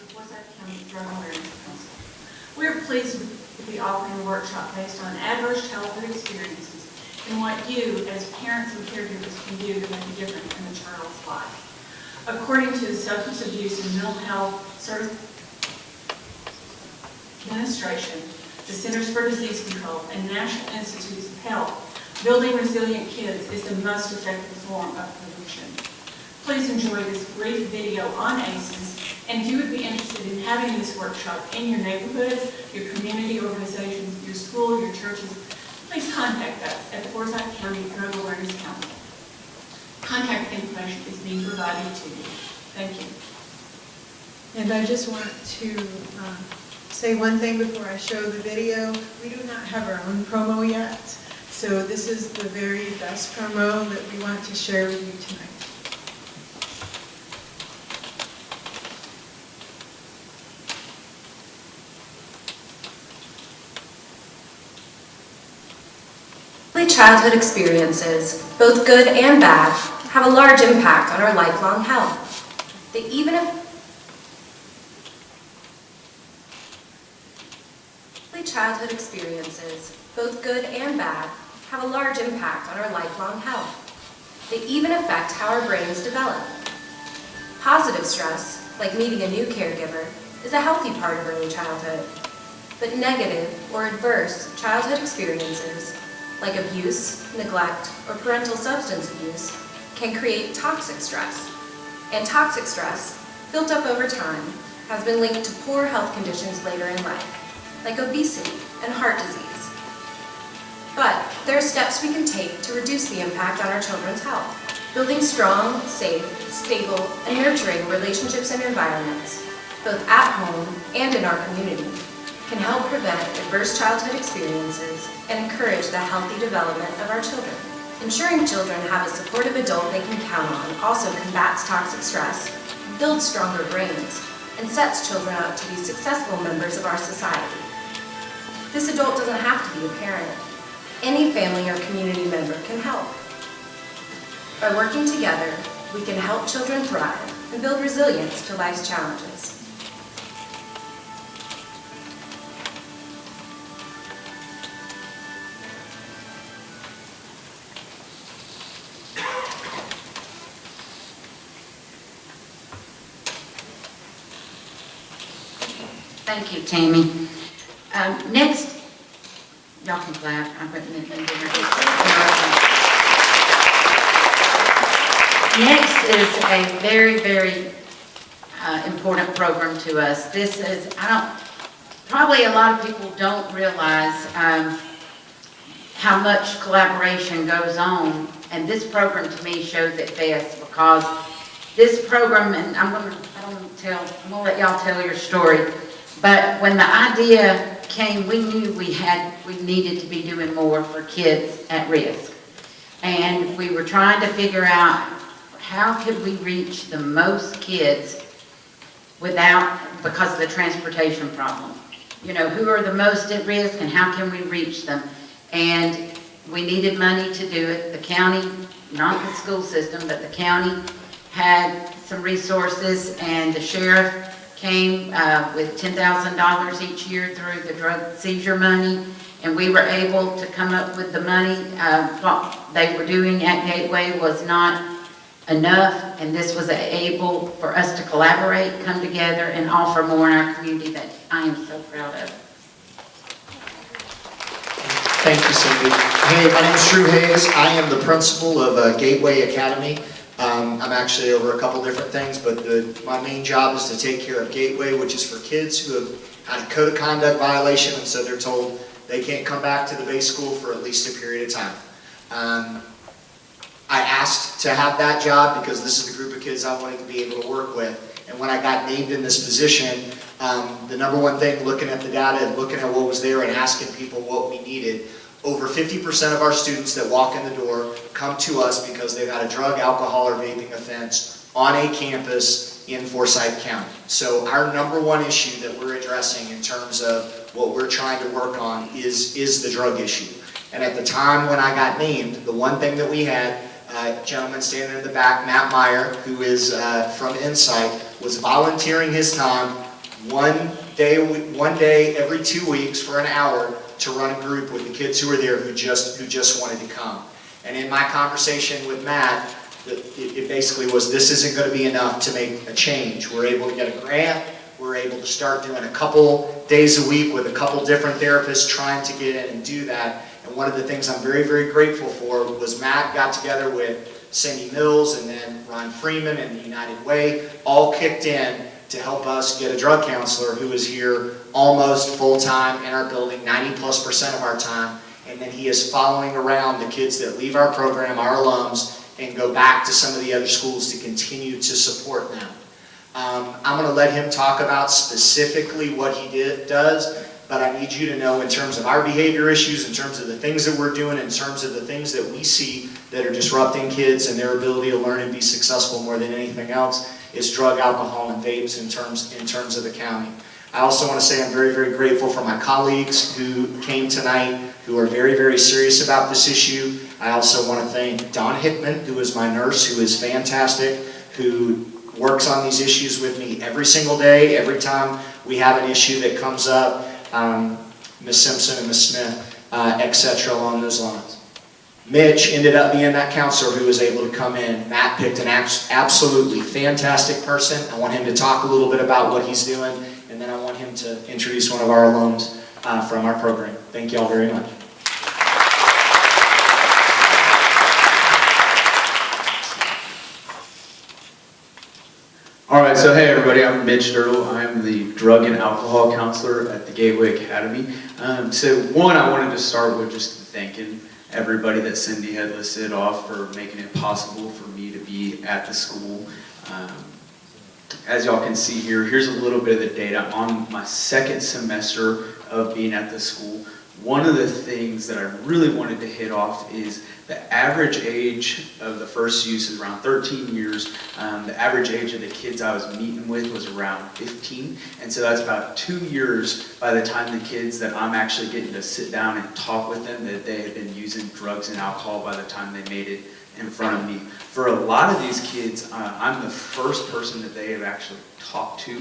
Forsyth County Drug Awareness Council. We are pleased with the offering a workshop based on adverse childhood experiences and what you, as parents and caregivers, can do to make a difference in a child's life. According to the Substance Abuse and Mental Health Administration, the Centers for Disease Control, and National Institutes of Health, building resilient kids is the most effective form of prevention. Please enjoy this brief video on ACEs, and if you would be interested in having this workshop in your neighborhood, your community organizations, your school, your churches, please contact us at the Forsyth County Drug Awareness Council. Contact information is being provided to you. Thank you. And I just want to say one thing before I show the video. We do not have our own promo yet, so this is the very best promo that we want to share with you tonight. Childhood experiences, both good and bad, have a large impact on our lifelong health. They even childhood experiences, both good and bad, have a large impact on our lifelong health. They even affect how our brains develop. Positive stress, like meeting a new caregiver, is a healthy part of early childhood. But negative or adverse childhood experiences, like abuse, neglect, or parental substance abuse, can create toxic stress. And toxic stress, built up over time, has been linked to poor health conditions later in life, like obesity and heart disease. But there are steps we can take to reduce the impact on our children's health. Building strong, safe, stable, and nurturing relationships and environments, both at home and in our community, can help prevent adverse childhood experiences and encourage the healthy development of our children. Ensuring children have a supportive adult they can count on also combats toxic stress, builds stronger brains, and sets children up to be successful members of our society. This adult doesn't have to be a parent. Any family or community member can help. By working together, we can help children thrive and build resilience to life's challenges. Thank you, Tammy. Next, y'all can clap. Next is a very, very important program to us. This is, probably a lot of people don't realize how much collaboration goes on, and this program to me shows it best, because this program, and I'm gonna let y'all tell your story, but when the idea came, we knew we needed to be doing more for kids at risk. And we were trying to figure out how could we reach the most kids because of the transportation problem. You know, who are the most at risk and how can we reach them? And we needed money to do it. The county, not the school system, but the county had some resources, and the sheriff came with $10,000 each year through the drug seizure money, and we were able to come up with the money. What they were doing at Gateway was not enough, and this was able for us to collaborate, come together, and offer more in our community that I am so proud of. Thank you, Cindy. Hey, my name is Drew Hayes. I am the principal of Gateway Academy. I'm actually over a couple different things, but my main job is to take care of Gateway, which is for kids who have had a code of conduct violation, and so they're told they can't come back to the base school for at least a period of time. I asked to have that job because this is the group of kids I wanted to be able to work with. And when I got named in this position, the number one thing, looking at the data and looking at what was there and asking people what we needed, over 50% of our students that walk in the door come to us because they've had a drug, alcohol, or vaping offense on a campus in Forsyth County. So our number one issue that we're addressing in terms of what we're trying to work on is the drug issue. And at the time when I got named, the one thing that we had, a gentleman standing in the back, Matt Meyer, who is from Insight, was volunteering his time one day every 2 weeks for an hour to run a group with the kids who were there who just wanted to come. And in my conversation with Matt, it basically was, this isn't going to be enough to make a change. We're able to get a grant. We're able to start doing a couple days a week with a couple different therapists trying to get in and do that. And one of the things I'm very, very grateful for was Matt got together with Cindy Mills and then Ron Freeman and the United Way, all kicked in to help us get a drug counselor who is here almost full-time in our building, 90+% of our time. And then he is following around the kids that leave our program, our alums, and go back to some of the other schools to continue to support them. I'm going to let him talk about specifically what he does, but I need you to know in terms of our behavior issues, in terms of the things that we're doing, in terms of the things that we see that are disrupting kids and their ability to learn and be successful more than anything else, is drug, alcohol, and vapes in terms of the county. I also want to say I'm very, very grateful for my colleagues who came tonight, who are very, very serious about this issue. I also want to thank Dawn Hickman, who is my nurse, who is fantastic, who works on these issues with me every single day, every time we have an issue that comes up, Ms. Simpson and Ms. Smith, etc. along those lines. Mitch ended up being that counselor who was able to come in. Matt picked an absolutely fantastic person. I want him to talk a little bit about what he's doing, and then I want him to introduce one of our alums from our program. Thank you all very much. All right, so hey everybody, I'm Mitch Dirtle. I'm the drug and alcohol counselor at the Gateway Academy. So one, I wanted to start with just thanking everybody that Cindy had listed off for making it possible for me to be at the school. As y'all can see here, here's a little bit of the data on my second semester of being at the school. One of the things that I really wanted to hit off is the average age of the first use is around 13 years. The average age of the kids I was meeting with was around 15. And so that's about 2 years by the time the kids that I'm actually getting to sit down and talk with them that they had been using drugs and alcohol by the time they made it in front of me. For a lot of these kids, I'm the first person that they have actually talked to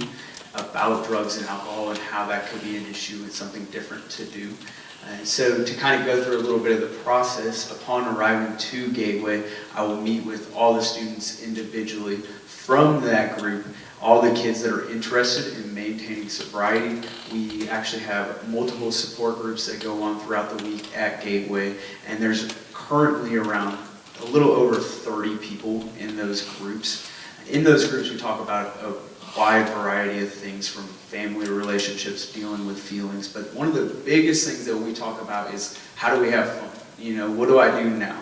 about drugs and alcohol and how that could be an issue and something different to do. And so to kind of go through a little bit of the process, upon arriving to Gateway, I will meet with all the students individually from that group, all the kids that are interested in maintaining sobriety. We actually have multiple support groups that go on throughout the week at Gateway, and there's currently around a little over 30 people in those groups. In those groups, we talk about a wide variety of things, from family relationships, dealing with feelings. But one of the biggest things that we talk about is, how do we have fun? You know, what do I do now?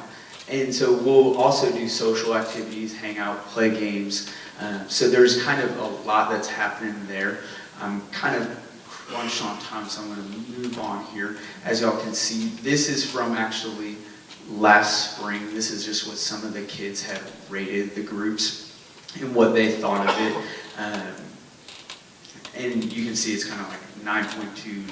And so we'll also do social activities, hang out, play games. So there's kind of a lot that's happening there. I'm kind of crunched on time, so I'm going to move on here. As y'all can see, this is from actually last spring. This is just what some of the kids have rated the groups and what they thought of it. And you can see it's kind of like 9.2,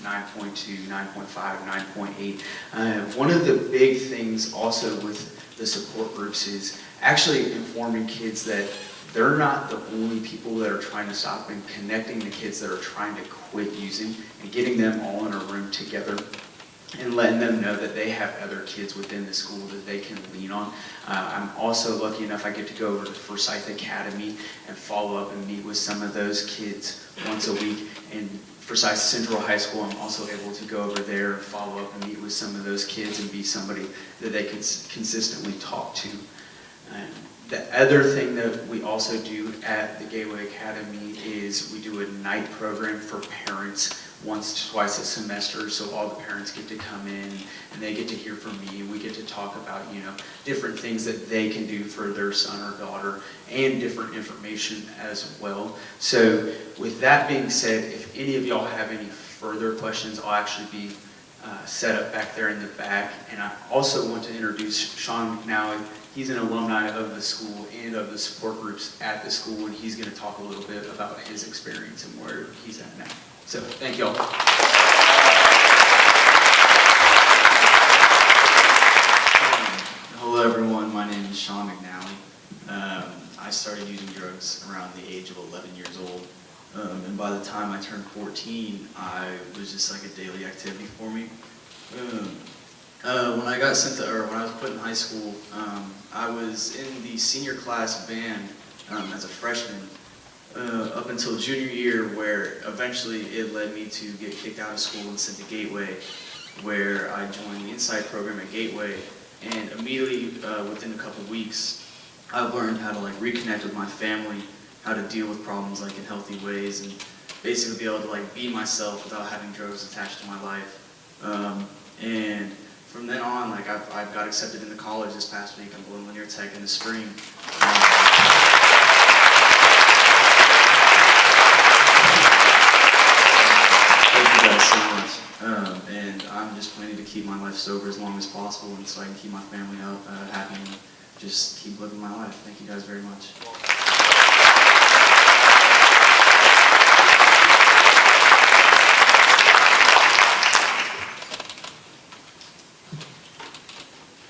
9.2, 9.5, 9.8. One of the big things also with the support groups is actually informing kids that they're not the only people that are trying to stop, and connecting the kids that are trying to quit using and getting them all in a room together and letting them know that they have other kids within the school that they can lean on. I'm also lucky enough I get to go over to Forsyth Academy and follow up and meet with some of those kids once a week. And Forsyth Central High School, I'm also able to go over there and follow up and meet with some of those kids and be somebody that they can consistently talk to. The other thing that we also do at the Gateway Academy is we do a night program for parents once, twice a semester, so all the parents get to come in and they get to hear from me. We get to talk about, you know, different things that they can do for their son or daughter, and different information as well. So with that being said, if any of y'all have any further questions, I'll actually be set up back there in the back. And I also want to introduce Sean McNally. He's an alumni of the school and of the support groups at the school, and he's going to talk a little bit about his experience and where he's at now. So, thank y'all. Hello everyone, my name is Sean McNally. I started using drugs around the age of 11 years old. And by the time I turned 14, I was just like a daily activity for me. When I got sent to, or when I was put in high school, I was in the senior class band as a freshman up until junior year, where eventually it led me to get kicked out of school and sent to Gateway, where I joined the Insight program at Gateway. And immediately within a couple weeks, I learned how to like reconnect with my family, how to deal with problems like in healthy ways, and basically be able to like be myself without having drugs attached to my life. And from then on, like I've got accepted into college this past week. I'm going linear tech in the spring. Thank you guys so much. And I'm just planning to keep my life sober as long as possible, and so I can keep my family happy and just keep living my life. Thank you guys very much.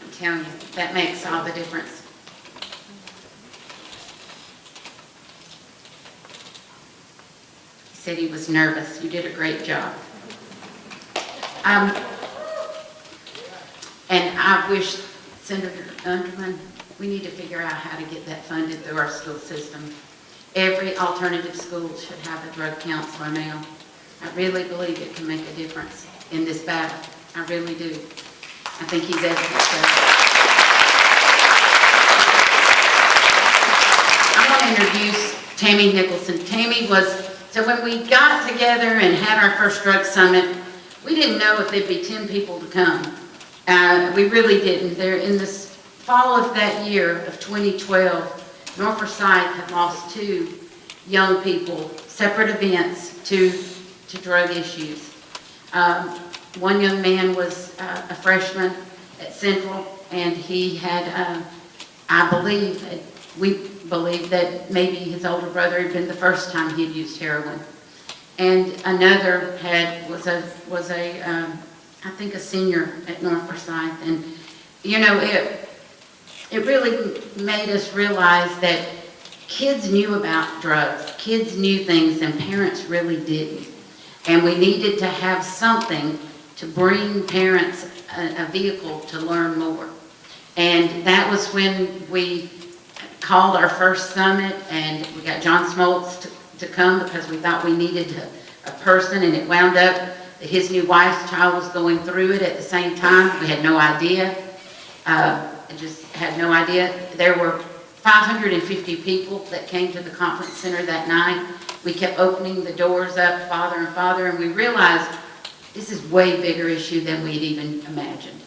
I'm telling you, that makes all the difference. He said he was nervous. You did a great job. And I wish, Senator Underman, we need to figure out how to get that funded through our school system. Every alternative school should have a drug counselor now. I really believe it can make a difference in this battle. I really do. I think he's evidence of it. I'm going to introduce Tammy Nicholson. Tammy was, so when we got together and had our first drug summit, we didn't know if there'd be 10 people to come. We really didn't. There, in the fall of that year of 2012, North Forsyth had lost 2 young people, separate events, to drug issues. One young man was a freshman at Central, and he had, I believe, we believe that maybe his older brother had been the first time he'd used heroin. And another was a I think a senior at North Forsyth. And, you know, it really made us realize that kids knew about drugs, kids knew things, and parents really didn't. And we needed to have something to bring parents a vehicle to learn more. And that was when we called our first summit, and we got John Smoltz to come because we thought we needed a person, and it wound up that his new wife's child was going through it at the same time. We had no idea. I just had no idea. There were 550 people that came to the conference center that night. We kept opening the doors up farther and farther, and we realized this is a way bigger issue than we'd even imagined.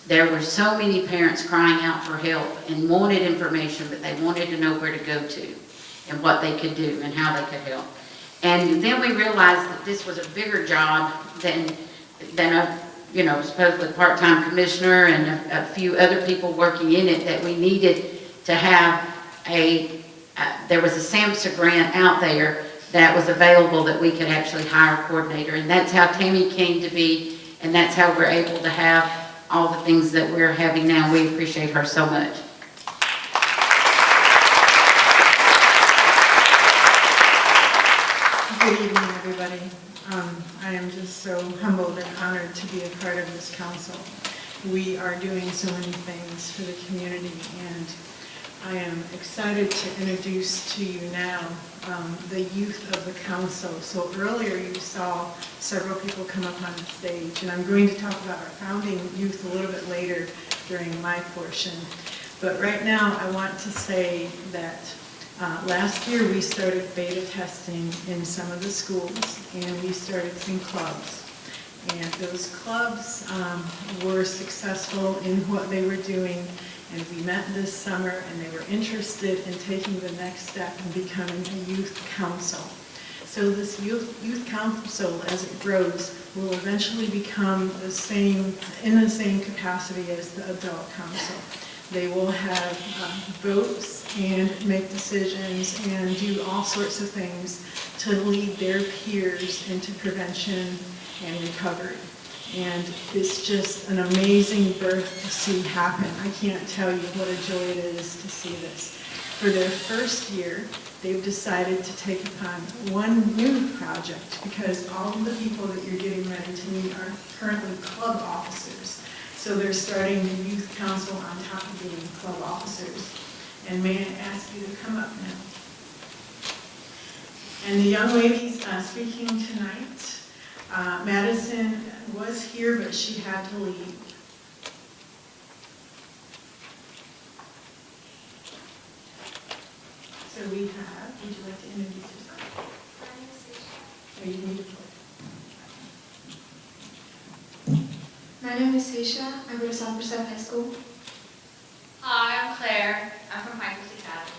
There were so many parents crying out for help and wanted information, but they wanted to know where to go to and what they could do and how they could help. And then we realized that this was a bigger job than a, you know, supposedly part-time commissioner and a few other people working in it, that we needed to have there was a SAMHSA grant out there that was available that we could actually hire a coordinator. And that's how Tammy came to be, and that's how we're able to have all the things that we're having now. We appreciate her so much. Good evening, everybody. I am just so humbled and honored to be a part of this council. We are doing so many things for the community, and I am excited to introduce to you now the youth of the council. So earlier you saw several people come up on the stage, and I'm going to talk about our founding youth a little bit later during my portion. But right now I want to say that last year we started beta testing in some of the schools, and we started some clubs. And those clubs were successful in what they were doing. And we met this summer, and they were interested in taking the next step and becoming a youth council. So this youth council, as it grows, will eventually become in the same capacity as the adult council. They will have votes and make decisions and do all sorts of things to lead their peers into prevention and recovery. And it's just an amazing birth to see happen. I can't tell you what a joy it is to see this. For their first year, they've decided to take upon one new project, because all of the people that you're getting ready to meet are currently club officers. So they're starting the youth council on top of being club officers. And may I ask you to come up now? And the young ladies speaking tonight, Madison was here, but she had to leave. So we have, would you like to introduce yourself? My name is Seisha. Or you need to My name is Seisha. I go to South Forsyth High School. Hi, I'm Claire. I'm from Forsyth Academy.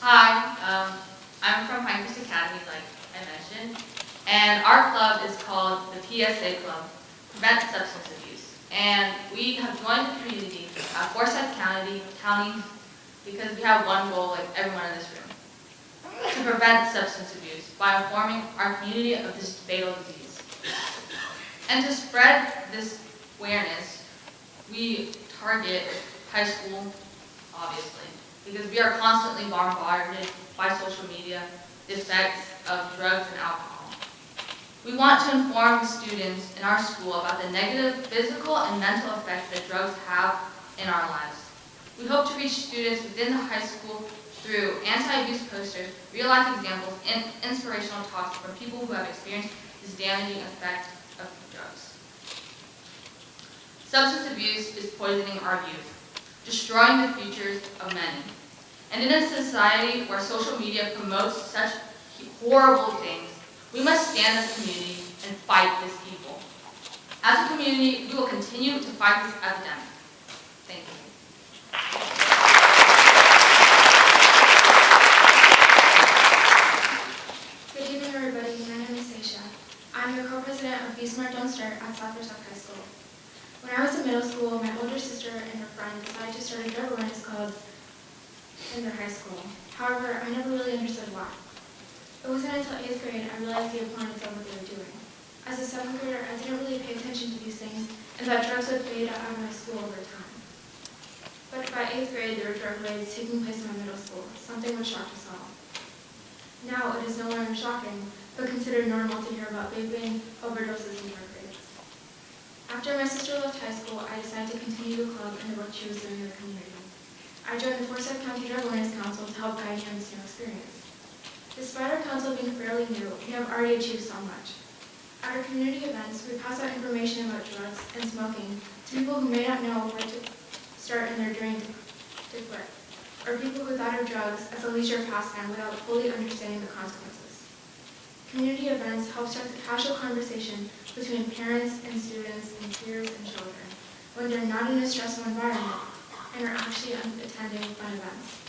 Hi, I'm from Forsyth Academy, like I mentioned, and our club is called the PSA Club, Prevent Substance Abuse. And we have joined the community at Forsyth County, because we have one goal, like everyone in this room, to prevent substance abuse by informing our community of this fatal disease. And to spread this awareness, we target high school, obviously, because we are constantly bombarded by social media, the effects of drugs and alcohol. We want to inform the students in our school about the negative physical and mental effects that drugs have in our lives. We hope to reach students within the high school through anti-abuse posters, real-life examples, and inspirational talks from people who have experienced this damaging effect of drugs. Substance abuse is poisoning our youth, destroying the futures of many. And in a society where social media promotes such horrible things, we must stand as a community and fight this evil. As a community, we will continue to fight this epidemic. Thank you. Good evening, everybody. My name is Seisha. I'm the co-president of Be Smart Don't Start at South Forsyth High School. When I was in middle school, my older sister and her friend decided to start a drug awareness club in their high school. However, I never really understood why. It wasn't until 8th grade I realized the importance of what they were doing. As a 7th grader, I didn't really pay attention to these things and thought drugs would fade out of my school over time. But by 8th grade, there were drug raids taking place in my middle school, something which shocked us all. Now it is no longer shocking, but considered normal to hear about vaping, overdoses, and drug raids. After my sister left high school, I decided to continue the club and the work she was doing in the community. I joined the Forsyth County Drug Awareness Council to help guide me on this new experience. Despite our council being fairly new, we have already achieved so much. At our community events, we pass out information about drugs and smoking to people who may not know where to start in their journey to quit, or people who thought of drugs as a leisure pastime without fully understanding the consequences. Community events help start the casual conversation between parents and students and peers and children when they're not in a stressful environment and are actually attending fun events.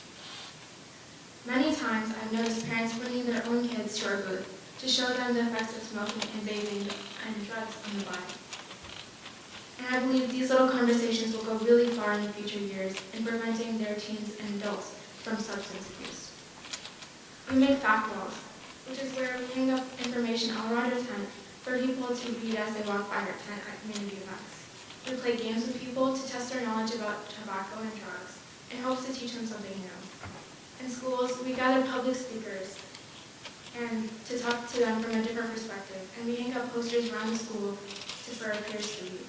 Many times I've noticed parents bringing their own kids to our booth to show them the effects of smoking and vaping and drugs on the body. And I believe these little conversations will go really far in the future years in preventing their teens and adults from substance abuse. We make fact walls, which is where we hang up information all around our tent for people to read as they walk by our tent at community events. We play games with people to test their knowledge about tobacco and drugs in hopes to teach them something new. In schools, we gather public speakers and to talk to them from a different perspective, and we hang up posters around the school for our peers to read.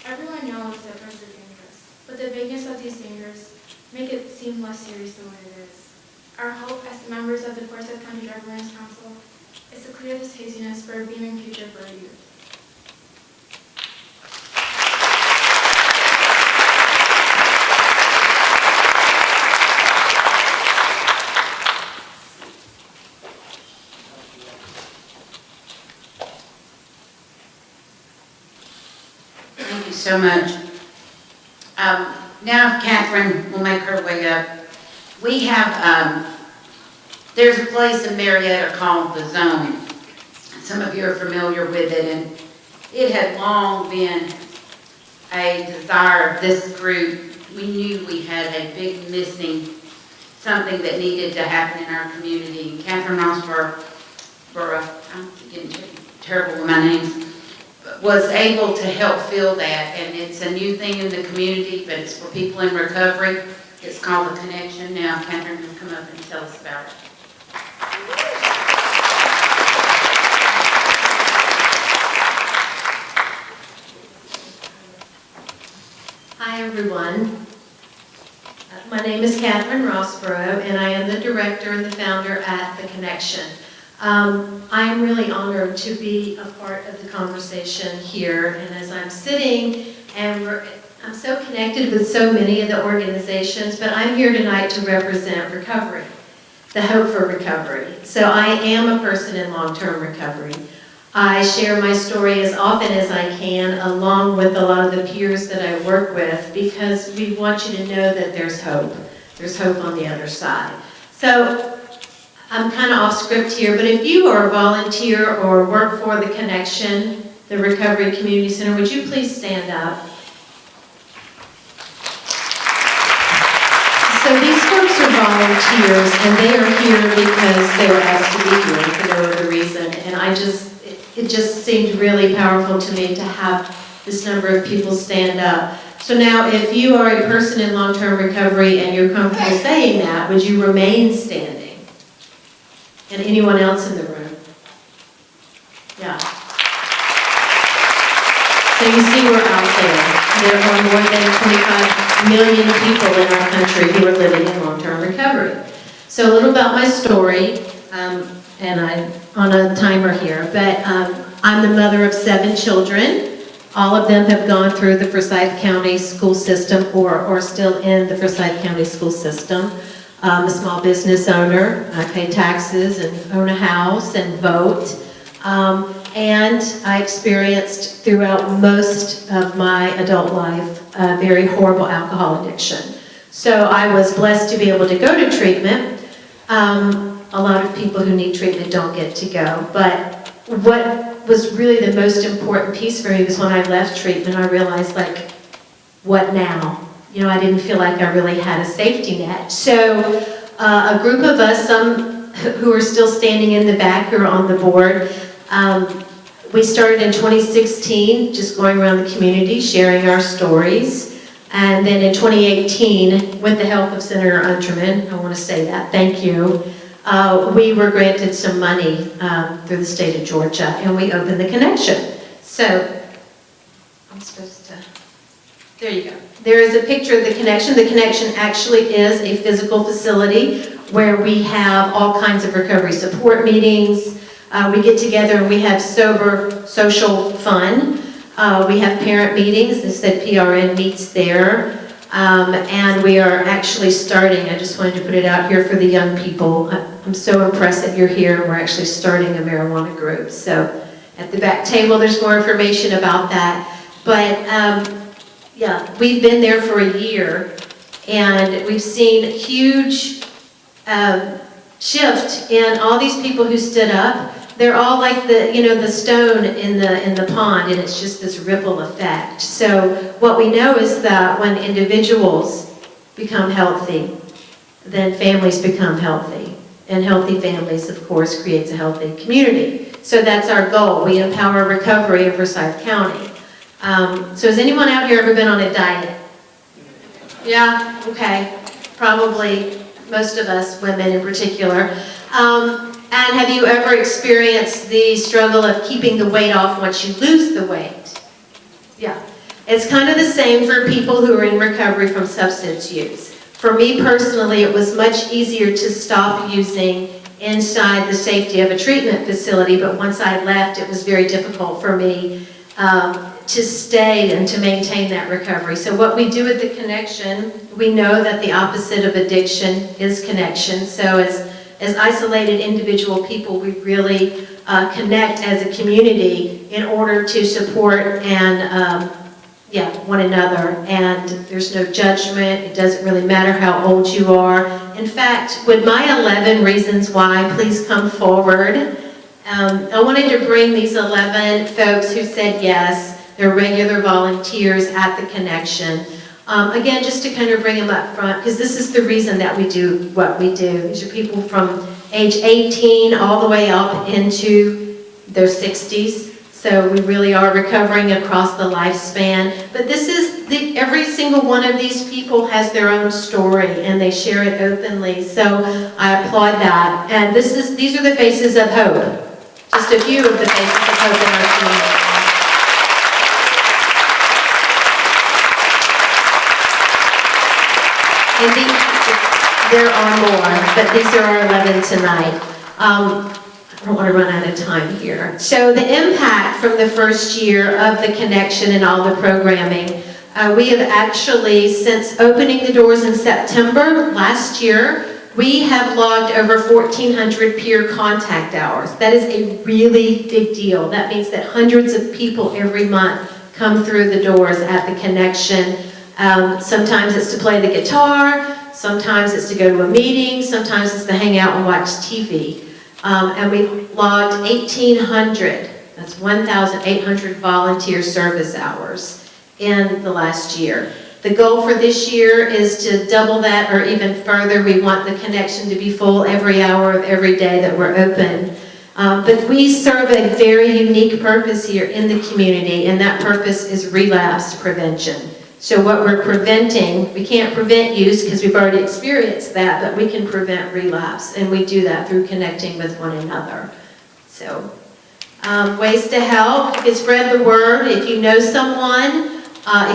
Everyone knows that drugs are dangerous, but the vagueness of these dangers make it seem less serious than what it is. Our hope as members of the Forsyth County Drug Awareness Council is to clear this haziness for a beaming future for our youth. Thank you so much. Now Catherine will make her way up. We have, there's a place in Marietta called The Zone. Some of you are familiar with it, and it had long been a desire of this group. We knew we had a big missing, something that needed to happen in our community. And Catherine Rossborough, I'm getting terrible with my names, was able to help fill that, and it's a new thing in the community, but it's for people in recovery. It's called The Connection. Now Catherine will come up and tell us about it. Hi everyone. My name is Catherine Rossborough, and I am the director and the founder at The Connection. I am really honored to be a part of the conversation here, and as I'm sitting, and I'm so connected with so many of the organizations, but I'm here tonight to represent recovery, the hope for recovery. So I am a person in long-term recovery. I share my story as often as I can, along with a lot of the peers that I work with, because we want you to know that there's hope. There's hope on the other side. So I'm kind of off script here, but if you are a volunteer or work for The Connection, the Recovery Community Center, would you please stand up? So these folks are volunteers, and they are here because they were asked to be here for no other reason. And it just seemed really powerful to me to have this number of people stand up. So now, if you are a person in long-term recovery and you're comfortable saying that, would you remain standing? And anyone else in the room? Yeah. So you see we're out there. There are more than 25 million people in our country who are living in long-term recovery. So a little about my story, and I'm on a timer here, but I'm the mother of 7 children. All of them have gone through the Forsyth County school system or still in the Forsyth County school system. I'm a small business owner. I pay taxes and own a house and vote. And I experienced throughout most of my adult life a very horrible alcohol addiction. So I was blessed to be able to go to treatment. A lot of people who need treatment don't get to go, but what was really the most important piece for me was when I left treatment, I realized, like, what now? You know, I didn't feel like I really had a safety net. So a group of us, some who are still standing in the back, who are on the board, we started in 2016, just going around the community, sharing our stories. And then in 2018, with the help of Senator Unterman, I want to say that, thank you, we were granted some money through the state of Georgia, and we opened the Connection. So, I'm supposed to, there you go. There is a picture of the Connection. The Connection actually is a physical facility where we have all kinds of recovery support meetings. We get together and we have sober, social fun. We have parent meetings. They said PRN meets there. And we are actually starting, I just wanted to put it out here for the young people. I'm so impressed that you're here. We're actually starting a marijuana group. So at the back table, there's more information about that. But yeah, we've been there for a year and we've seen a huge shift in all these people who stood up. They're all like the, you know, the stone in the pond, and it's just this ripple effect. So what we know is that when individuals become healthy, then families become healthy. And healthy families, of course, creates a healthy community. So that's our goal. We empower recovery in Forsyth County. So has anyone out here ever been on a diet? Yeah? Okay. Probably most of us, women in particular. And have you ever experienced the struggle of keeping the weight off once you lose the weight? Yeah. It's kind of the same for people who are in recovery from substance use. For me personally, it was much easier to stop using inside the safety of a treatment facility, but once I left, it was very difficult for me to stay and to maintain that recovery. So what we do at the Connection, we know that the opposite of addiction is connection. So as isolated individual people, we really connect as a community in order to support and one another. And there's no judgment. It doesn't really matter how old you are. In fact, would my 11 reasons why please come forward? I wanted to bring these 11 folks who said yes. They're regular volunteers at the Connection. Again, just to kind of bring them up front, because this is the reason that we do what we do. These are people from age 18 all the way up into their 60s. So we really are recovering across the lifespan. But this is, every single one of these people has their own story and they share it openly. So I applaud that. And these are the faces of hope. Just a few of the faces of hope in our community. And there are more, but these are our 11 tonight. I don't want to run out of time here. So the impact from the first year of the Connection and all the programming, we have actually, since opening the doors in September last year, we have logged over 1,400 peer contact hours. That is a really big deal. That means that hundreds of people every month come through the doors at the Connection. Sometimes it's to play the guitar, sometimes it's to go to a meeting, sometimes it's to hang out and watch TV. And we logged 1,800, that's 1,800 volunteer service hours in the last year. The goal for this year is to double that or even further. We want the Connection to be full every hour of every day that we're open. But we serve a very unique purpose here in the community, and that purpose is relapse prevention. So what we're preventing, we can't prevent use because we've already experienced that, but we can prevent relapse, and we do that through connecting with one another. So ways to help, you can spread the word. If you know someone,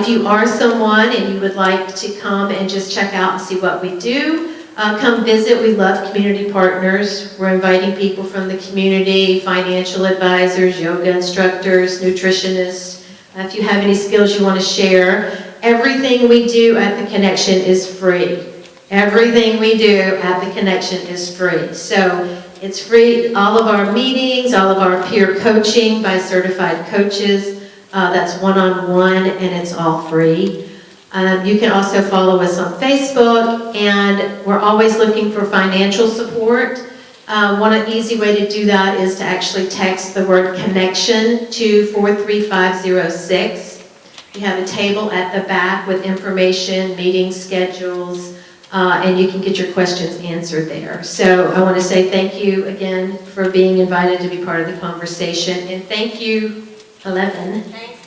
if you are someone and you would like to come and just check out and see what we do, come visit. We love community partners. We're inviting people from the community, financial advisors, yoga instructors, nutritionists. If you have any skills you want to share, everything we do at the Connection is free. Everything we do at the Connection is free. So It's free, all of our meetings, all of our peer coaching by certified coaches. That's one-on-one, and it's all free. You can also follow us on Facebook, and we're always looking for financial support. One easy way to do that is to actually text the word connection to 43506. We have a table at the back with information, meeting schedules, and you can get your questions answered there. So I want to say thank you again for being invited to be part of the conversation, and thank you, 11. Thanks.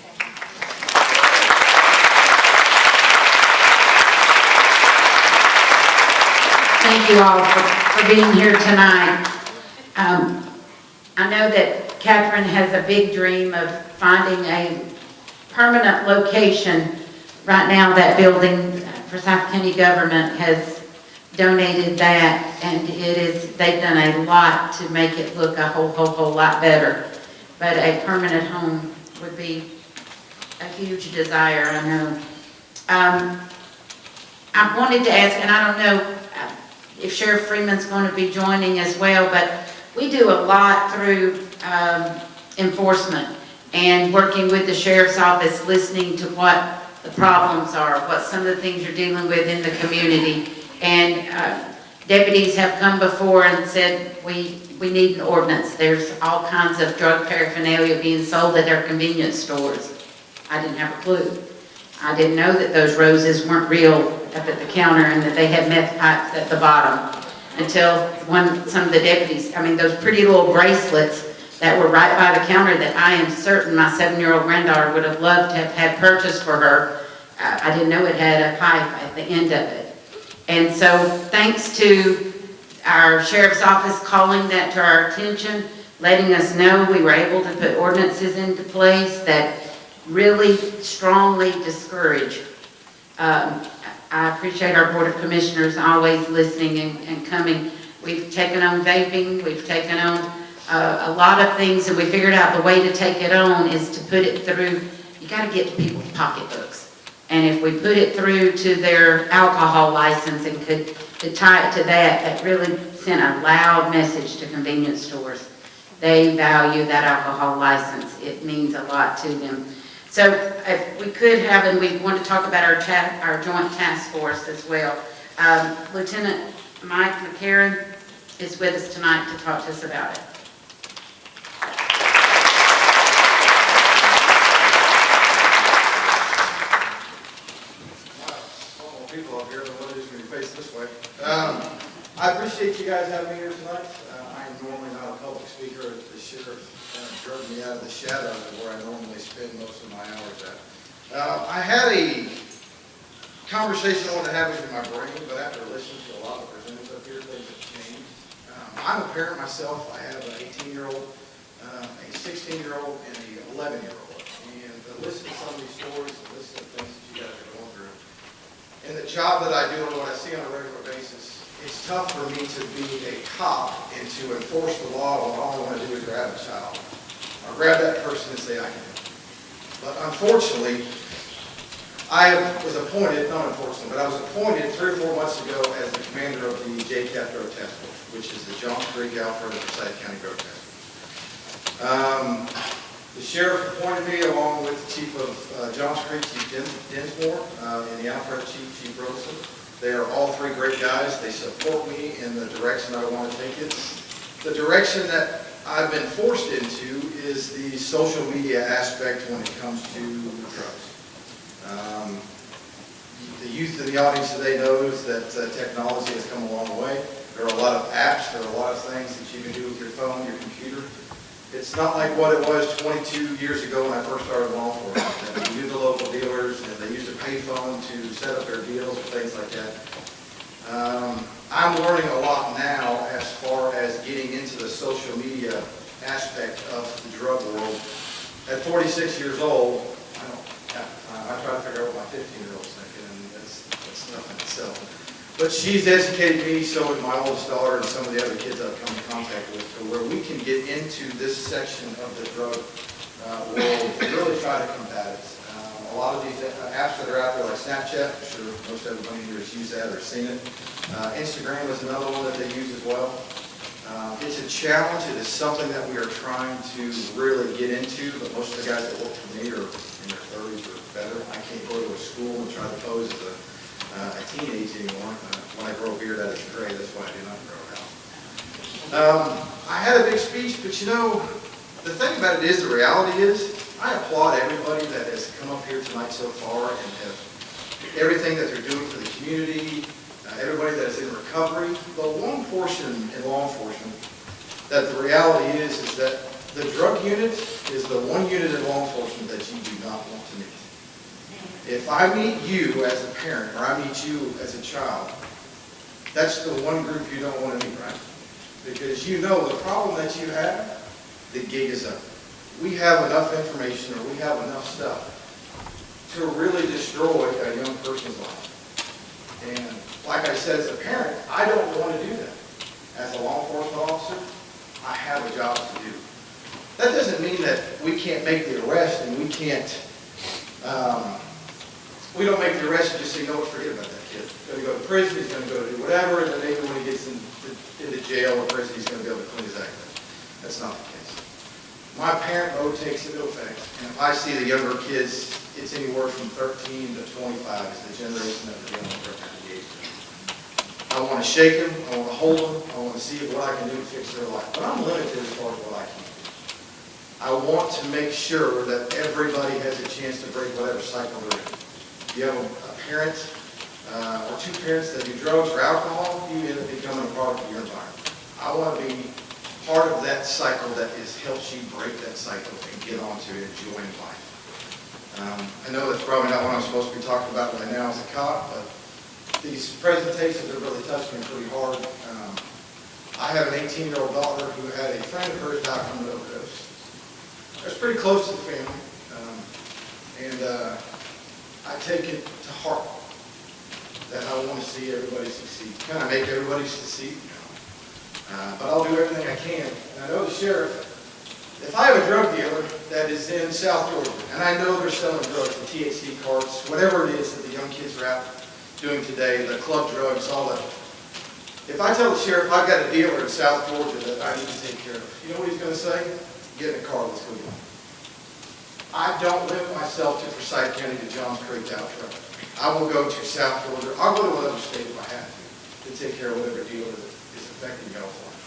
Thank you all for being here tonight. I know that Catherine has a big dream of finding a permanent location. Right now, that building, Forsyth County government has donated that, and they've done a lot to make it look a whole lot better. But a permanent home would be a huge desire, I know. I wanted to ask, and I don't know if Sheriff Freeman's going to be joining as well, but we do a lot through enforcement and working with the Sheriff's Office, listening to what the problems are, what some of the things you're dealing with in the community. And deputies have come before and said, we need an ordinance. There's all kinds of drug paraphernalia being sold at our convenience stores. I didn't have a clue. I didn't know that those roses weren't real up at the counter and that they had meth pipes at the bottom until some of the deputies, those pretty little bracelets that were right by the counter that I am certain my 7-year-old granddaughter would have loved to have had purchased for her. I didn't know it had a pipe at the end of it. And so thanks to our Sheriff's Office calling that to our attention, letting us know, we were able to put ordinances into place that really strongly discourage. I appreciate our Board of Commissioners always listening and coming. We've taken on vaping, we've taken on a lot of things, and we figured out the way to take it on is to put it through, you got to get to people's pocketbooks. And if we put it through to their alcohol license and could tie it to that really sent a loud message to convenience stores. They value that alcohol license. It means a lot to them. So if we could have, and we want to talk about our joint task force as well. Lieutenant Mike McCarron is with us tonight to talk to us about it. People up here, but what it is when you face this way. I appreciate you guys having me here tonight. I am normally not a public speaker. The sheriff drug me out of the shadows of where I normally spend most of my hours at. I had a conversation I wanted to have with you in my brain, but after listening to a lot of presenters up here, things have changed. I'm a parent myself. I have an 18-year-old, a 16-year-old, and an 11-year-old. And listen to some of these stories and listen to things that you guys are going through. And the job that I do and what I see on a regular basis, it's tough for me to be a cop and to enforce the law when all I want to do is grab a child. I'll grab that person and say, I can help. But unfortunately, I was appointed, not unfortunately, but I was appointed 3 or 4 months ago as the commander of the JCAP Drug Task Force, which is the Johns Creek, Alfred, and Forsyth County Drug Task Force. The sheriff appointed me along with the chief of Johns Creek, Chief Dinsmore, and the Alfred Chief Rosen. They are all 3 great guys. They support me in the direction I want to take it. The direction that I've been forced into is the social media aspect when it comes to drugs. The youth in the audience today knows that technology has come a long way. There are a lot of apps, there are a lot of things that you can do with your phone, your computer. It's not like what it was 22 years ago when I first started law enforcement. They knew the local dealers, and they used a payphone to set up their deals and things like that. I'm learning a lot now as far as getting into the social media aspect of the drug world. At 46 years old, I don't have time. I try to figure out what my 15-year-old's thinking, and that's nothing itself. But she's educated me, so has my oldest daughter and some of the other kids I've come in contact with, to where we can get into this section of the drug world and really try to combat it. A lot of these apps that are out there, like Snapchat, I'm sure most everybody here has used that or seen it. Instagram is another one that they use as well. It's a challenge. It is something that we are trying to really get into, but most of the guys that work for me are in their 30s or better. I can't go to a school and try to pose as a teenage anymore. When I grow a beard, that is gray. That's why I do not grow it out. I had a big speech, but you know, the thing about it is, the reality is, I applaud everybody that has come up here tonight so far and have everything that they're doing for the community, everybody that is in recovery. The one portion in law enforcement that the reality is that the drug unit is the one unit in law enforcement that you do not want to meet. If I meet you as a parent or I meet you as a child, that's the one group you don't want to meet, right? Because you know the problem that you have, the gig is up. We have enough information or we have enough stuff to really destroy a young person's life. And like I said, as a parent, I don't want to do that. As a law enforcement officer, I have a job to do. That doesn't mean that we can't make the arrest and we can't, we don't make the arrest and just say, no, forget about that kid. He's going to go to prison, he's going to go do whatever, and then maybe when he gets into jail or prison, he's going to be able to clean his act up. That's not the case. My parent mode takes into effect, and if I see the younger kids, it's anywhere from 13 to 25 is the generation that we're dealing with right now. I want to shake them, I want to hold them, I want to see what I can do to fix their life. But I'm limited as far as what I can do. I want to make sure that everybody has a chance to break whatever cycle they're in. If you have a parent or two parents that do drugs or alcohol, you end up becoming a product of your environment. I want to be part of that cycle that helps you break that cycle and get on to enjoying life. I know that's probably not what I'm supposed to be talking about right now as a cop, but these presentations have really touched me pretty hard. I have an 18-year-old daughter who had a friend of hers die from an overdose. That's pretty close to the family, and I take it to heart that I want to see everybody succeed. Kind of make everybody succeed, but I'll do everything I can. And I know the sheriff, if I have a drug dealer that is in South Georgia, and I know they're selling drugs, the THC carts, whatever it is that the young kids are out doing today, the club drugs, all that. If I tell the sheriff I've got a dealer in South Georgia that I need to take care of, you know what he's going to say? Get in the car, let's go get him. I don't limit myself to Forsyth County to Johns Creek Dow Truck. I will go to South Georgia. I'll go to whatever state if I have to take care of whatever dealer that is affecting y'all's life.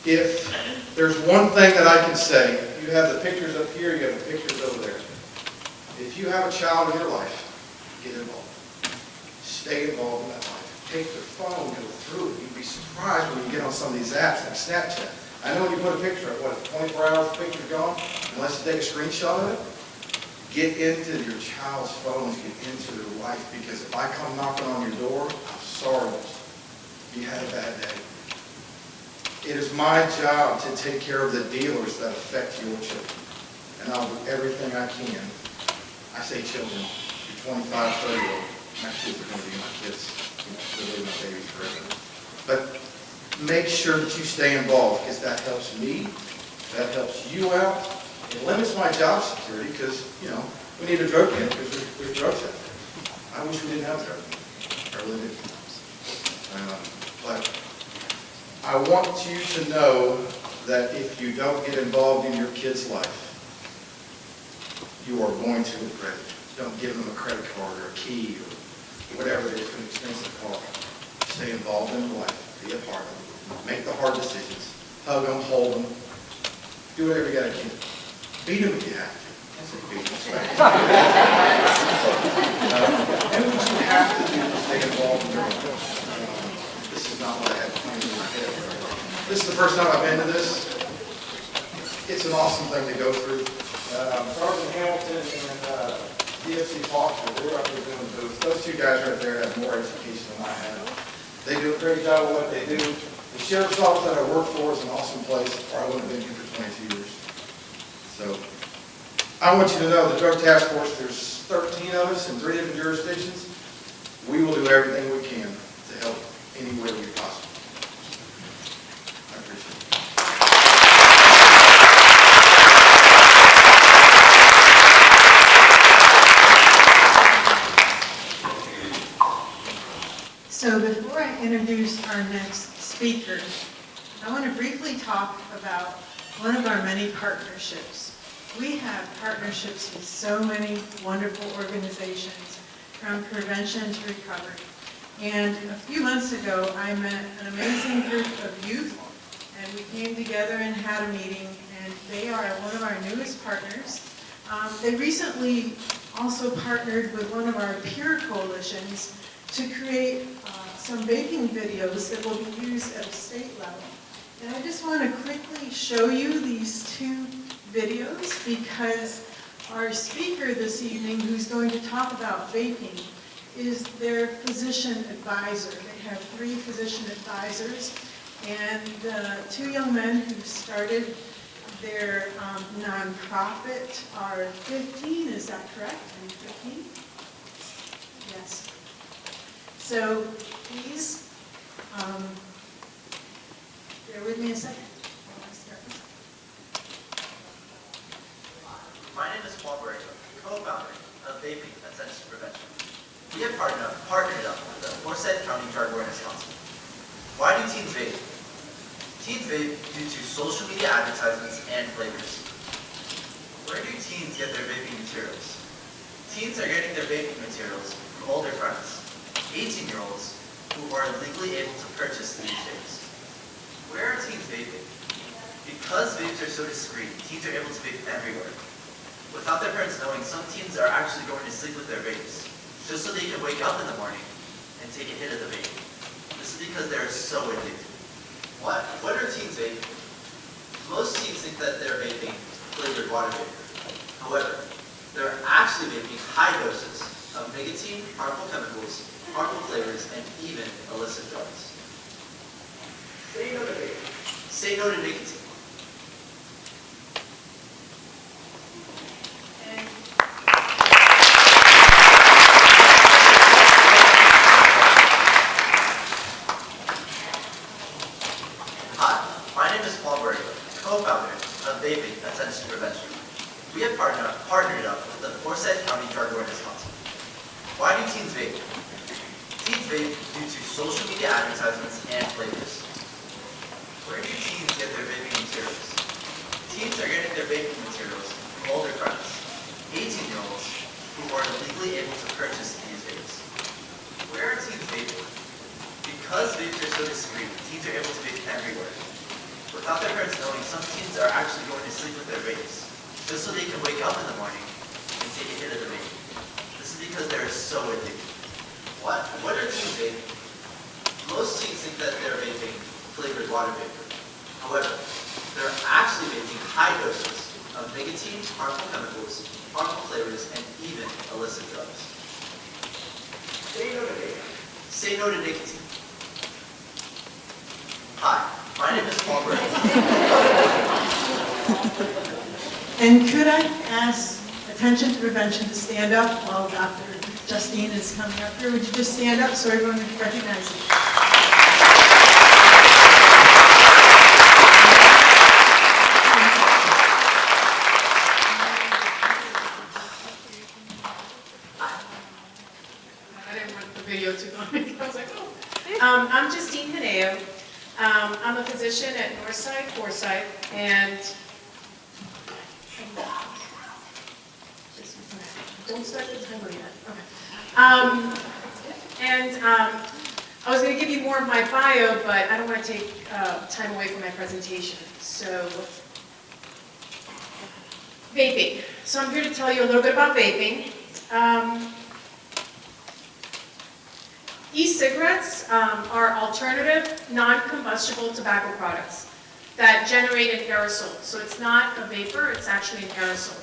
If there's one thing that I can say, you have the pictures up here, you have the pictures over there. If you have a child in your life, get involved. Stay involved in that life. Take their phone, go through it. You'd be surprised when you get on some of these apps like Snapchat. I know when you put a picture up, 24 hours, the picture's gone, unless you take a screenshot of it. Get into your child's phones, get into their life, because if I come knocking on your door, I'm sorry, you had a bad day. It is my job to take care of the dealers that affect your children. And I'll do everything I can. I say children, you're 25, 30-year-old. My kids are going to be my kids. They're really my babies forever. But make sure that you stay involved, because that helps me. That helps you out. It limits my job security, because, we need a drug unit because there's drugs out there. I wish we didn't have drugs. I really do. But I want you to know that if you don't get involved in your kid's life, you are going to regret it. Don't give them a credit card or a key or whatever it is, an expensive car. Stay involved in their life. Be a part of it. Make the hard decisions. Hug them, hold them. Do whatever you got to do. Beat them if you have to. I said beat them. Do what you have to do to stay involved in their life. This is not what I had planned in my head. This is the first time I've been to this. It's an awesome thing to go through. Sergeant Hamilton and DFC Foster, they were up there doing booths. Those two guys right there have more education than I have. They do a great job of what they do. The sheriff's office that I work for is an awesome place, or I wouldn't have been here for 22 years. So I want you to know the Drug Task Force, there's 13 of us in 3 different jurisdictions. We will do everything we can to help any way we possibly can. I appreciate it. So before I I introduce our next speaker, I want to briefly talk about one of our many partnerships. We have partnerships with so many wonderful organizations, from prevention to recovery. And a few months ago, I met an amazing group of youth, and we came together and had a meeting, and they are one of our newest partners. They recently also partnered with one of our peer coalitions to create some vaping videos that will be used at a state level. And I just want to quickly show you these two videos because our speaker this evening, who's going to talk about vaping, is their physician advisor. They have 3 physician advisors, and two young men who started their nonprofit are 15, is that correct? Are you 15? Yes. So please, bear with me a second while I start this. My name is Paul Burrick, co-founder of Vaping Essential Prevention. We have partnered up with the Forsyth County Drug Awareness Council. Why do teens vape? Teens vape due to social media advertisements and flavors. Where do teens get their vaping materials? Teens are getting their vaping materials from older friends, 18-year-olds who are legally able to purchase these vapes. Where are teens vaping? Because vapes are so discreet, teens are able to vape everywhere. Without their parents knowing, some teens are actually going to sleep with their vapes, just so they can wake up in the morning and take a hit of the vape. This is because they're so addicted. What are teens vaping? Most teens think that they're vaping flavored water vapor. However, they're actually vaping high doses of nicotine, harmful chemicals, harmful flavors, and even illicit drugs. Say no to vaping. Say no to nicotine. Co-founder of Vaping Essential Prevention. We have partnered up with the Forsyth County Drug Awareness Council. Why do teens vape? Teens vape due to social media advertisements and flavors. Where do teens get their vaping materials? Teens are getting their vaping materials from older friends, 18-year-olds who are legally able to purchase these vapes. Where are teens vaping? Because vapes are so discreet, teens are able to vape everywhere. Without their parents knowing, some teens are actually going to sleep with their vapes, just so they can wake up in the morning and take a hit of the vape. This is because they're so addicted. What are teens vaping? Most teens think that they're vaping flavored water vapor. However, they're actually vaping high doses of nicotine, harmful chemicals, harmful flavors, and even illicit drugs. Say no to vaping. Say no to nicotine. Hi. My name is Paul Burrick. And could I ask Attention to Prevention to stand up while Dr. Justine is coming up here? Would you just stand up so everyone can recognize you? I didn't want the video too long. I was like, oh. I'm Justine Hideo. I'm a physician at Northside, Forsyth, and don't start the timer yet. Okay. I was going to give you more of my bio, but I don't want to take time away from my presentation. So, vaping. So I'm here to tell you a little bit about vaping. E-cigarettes are alternative, non-combustible tobacco products that generate an aerosol. So it's not a vapor, it's actually an aerosol.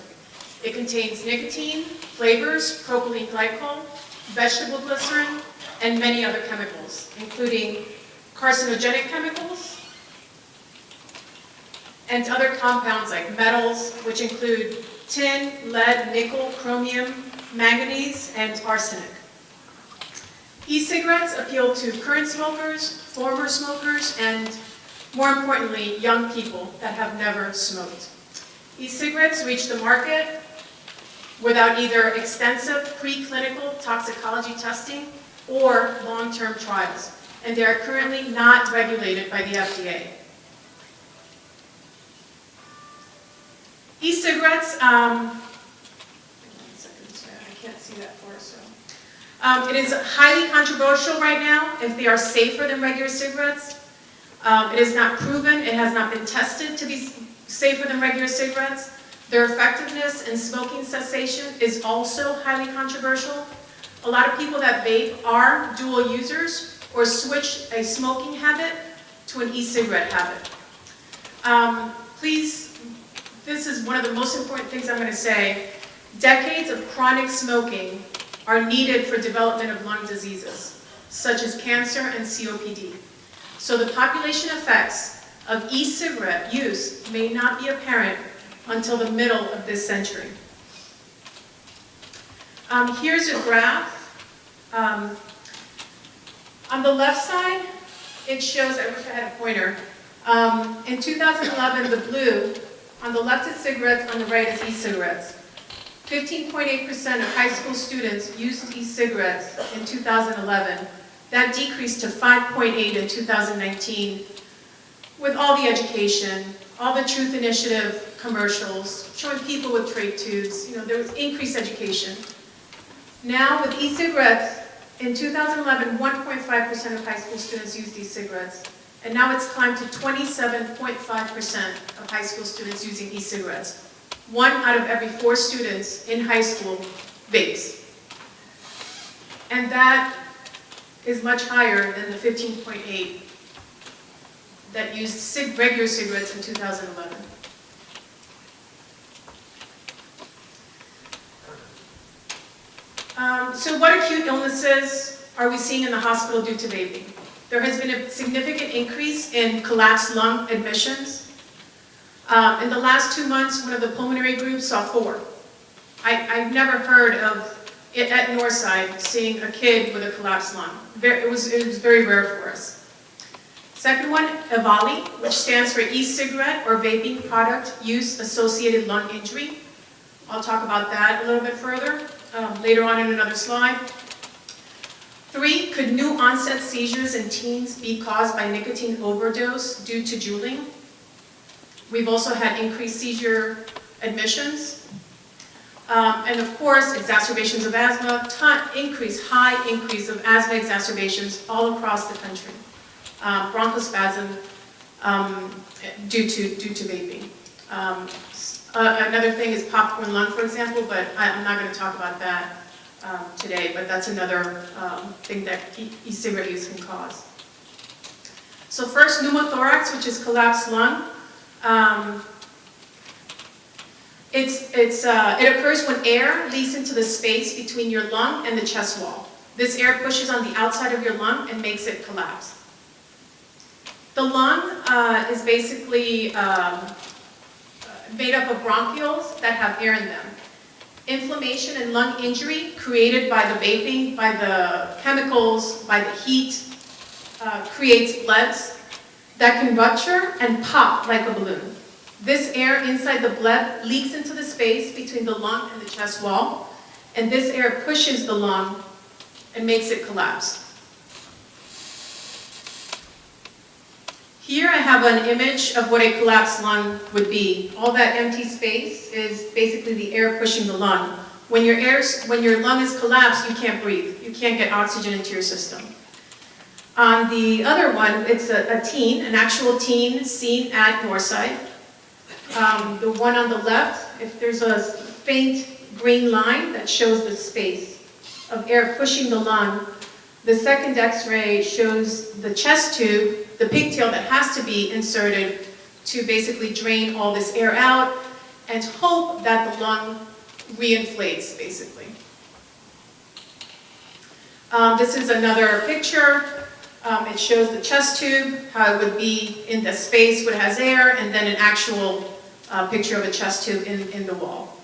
It contains nicotine, flavors, propylene glycol, vegetable glycerin, and many other chemicals, including carcinogenic chemicals and other compounds like metals, which include tin, lead, nickel, chromium, manganese, and arsenic. E-cigarettes appeal to current smokers, former smokers, and more importantly, young people that have never smoked. E-cigarettes reach the market without either extensive preclinical toxicology testing or long-term trials. and they are currently not regulated by the FDA. E-cigarettes, I can't see that far, so. It is highly controversial right now if they are safer than regular cigarettes. It is not proven, it has not been tested to be safer than regular cigarettes. Their effectiveness in smoking cessation is also highly controversial. A lot of people that vape are dual users or switch a smoking habit to an e-cigarette habit. Please, this is one of the most important things I'm going to say. Decades of chronic smoking are needed for development of lung diseases, such as cancer and COPD. So the population effects of e-cigarette use may not be apparent until the middle of this century. Here's a graph. On the left side, it shows, I wish I had a pointer. In 2011, the blue, on the left is cigarettes, on the right is e-cigarettes. 15.8% of high school students used e-cigarettes in 2011. That decreased to 5.8% in 2019 with all the education, all the Truth Initiative commercials, showing people with trade tubes, there was increased education. Now with e-cigarettes, in 2011, 1.5% of high school students used e-cigarettes, and now it's climbed to 27.5% of high school students using e-cigarettes. 1 out of every 4 students in high school vapes. And that is much higher than the 15.8 that used regular cigarettes in 2011. So what acute illnesses are we seeing in the hospital due to vaping? There has been a significant increase in collapsed lung admissions. In the last 2 months, one of the pulmonary groups saw 4. I've never heard of it at Northside seeing a kid with a collapsed lung. It was very rare for us. Second one, EVALI, which stands for e-cigarette or vaping product use associated lung injury. I'll talk about that a little bit further later on in another slide. 3, could new onset seizures in teens be caused by nicotine overdose due to juuling? We've also had increased seizure admissions. And of course, exacerbations of asthma, high increase of asthma exacerbations all across the country. Bronchospasm due to vaping. Another thing is popcorn lung, for example, but I'm not going to talk about that today, but that's another thing that e-cigarette use can cause. So first, pneumothorax, which is collapsed lung. It occurs when air leaks into the space between your lung and the chest wall. This air pushes on the outside of your lung and makes it collapse. The lung is basically made up of bronchioles that have air in them. Inflammation and lung injury created by the vaping, by the chemicals, by the heat, creates blebs that can rupture and pop like a balloon. This air inside the bleb leaks into the space between the lung and the chest wall, and this air pushes the lung and makes it collapse. Here I have an image of what a collapsed lung would be. All that empty space is basically the air pushing the lung. When your lung is collapsed, you can't breathe. You can't get oxygen into your system. On the other one, it's a teen, an actual teen seen at Northside. The one on the left, if there's a faint green line that shows the space of air pushing the lung. The second X-ray shows the chest tube, the pigtail that has to be inserted to basically drain all this air out and hope that the lung reinflates, basically. This is another picture. It shows the chest tube, how it would be in the space where it has air, and then an actual picture of a chest tube in the wall.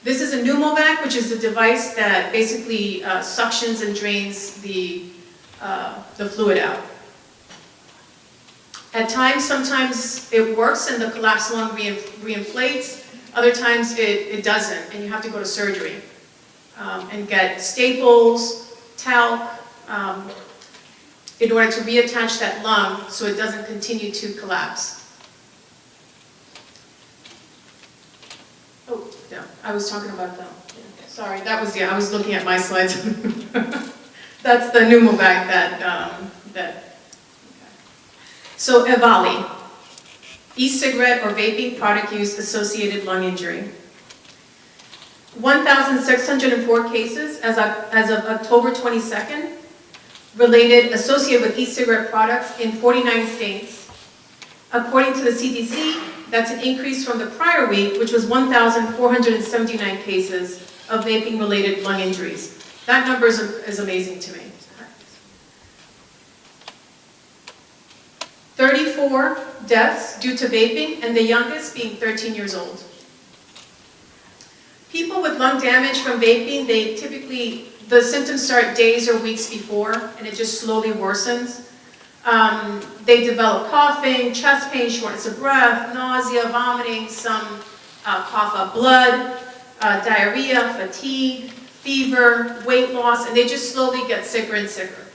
This is a pneumovac, which is a device that basically suctions and drains the fluid out. At times, sometimes it works and the collapsed lung reinflates. Other times it doesn't, and you have to go to surgery and get staples, talc, in order to reattach that lung so it doesn't continue to collapse. Oh, no, I was talking about the, sorry, that was, I was looking at my slides. That's the pneumovac okay. So EVALI, e-cigarette or vaping product use associated lung injury. 1,604 cases as of October 22nd associated with e-cigarette products in 49 states. According to the CDC, that's an increase from the prior week, which was 1,479 cases of vaping-related lung injuries. That number is amazing to me. 34 deaths due to vaping, and the youngest being 13 years old. People with lung damage from vaping, the symptoms start days or weeks before, and it just slowly worsens. They develop coughing, chest pain, shortness of breath, nausea, vomiting, some cough up blood, diarrhea, fatigue, fever, weight loss, and they just slowly get sicker and sicker.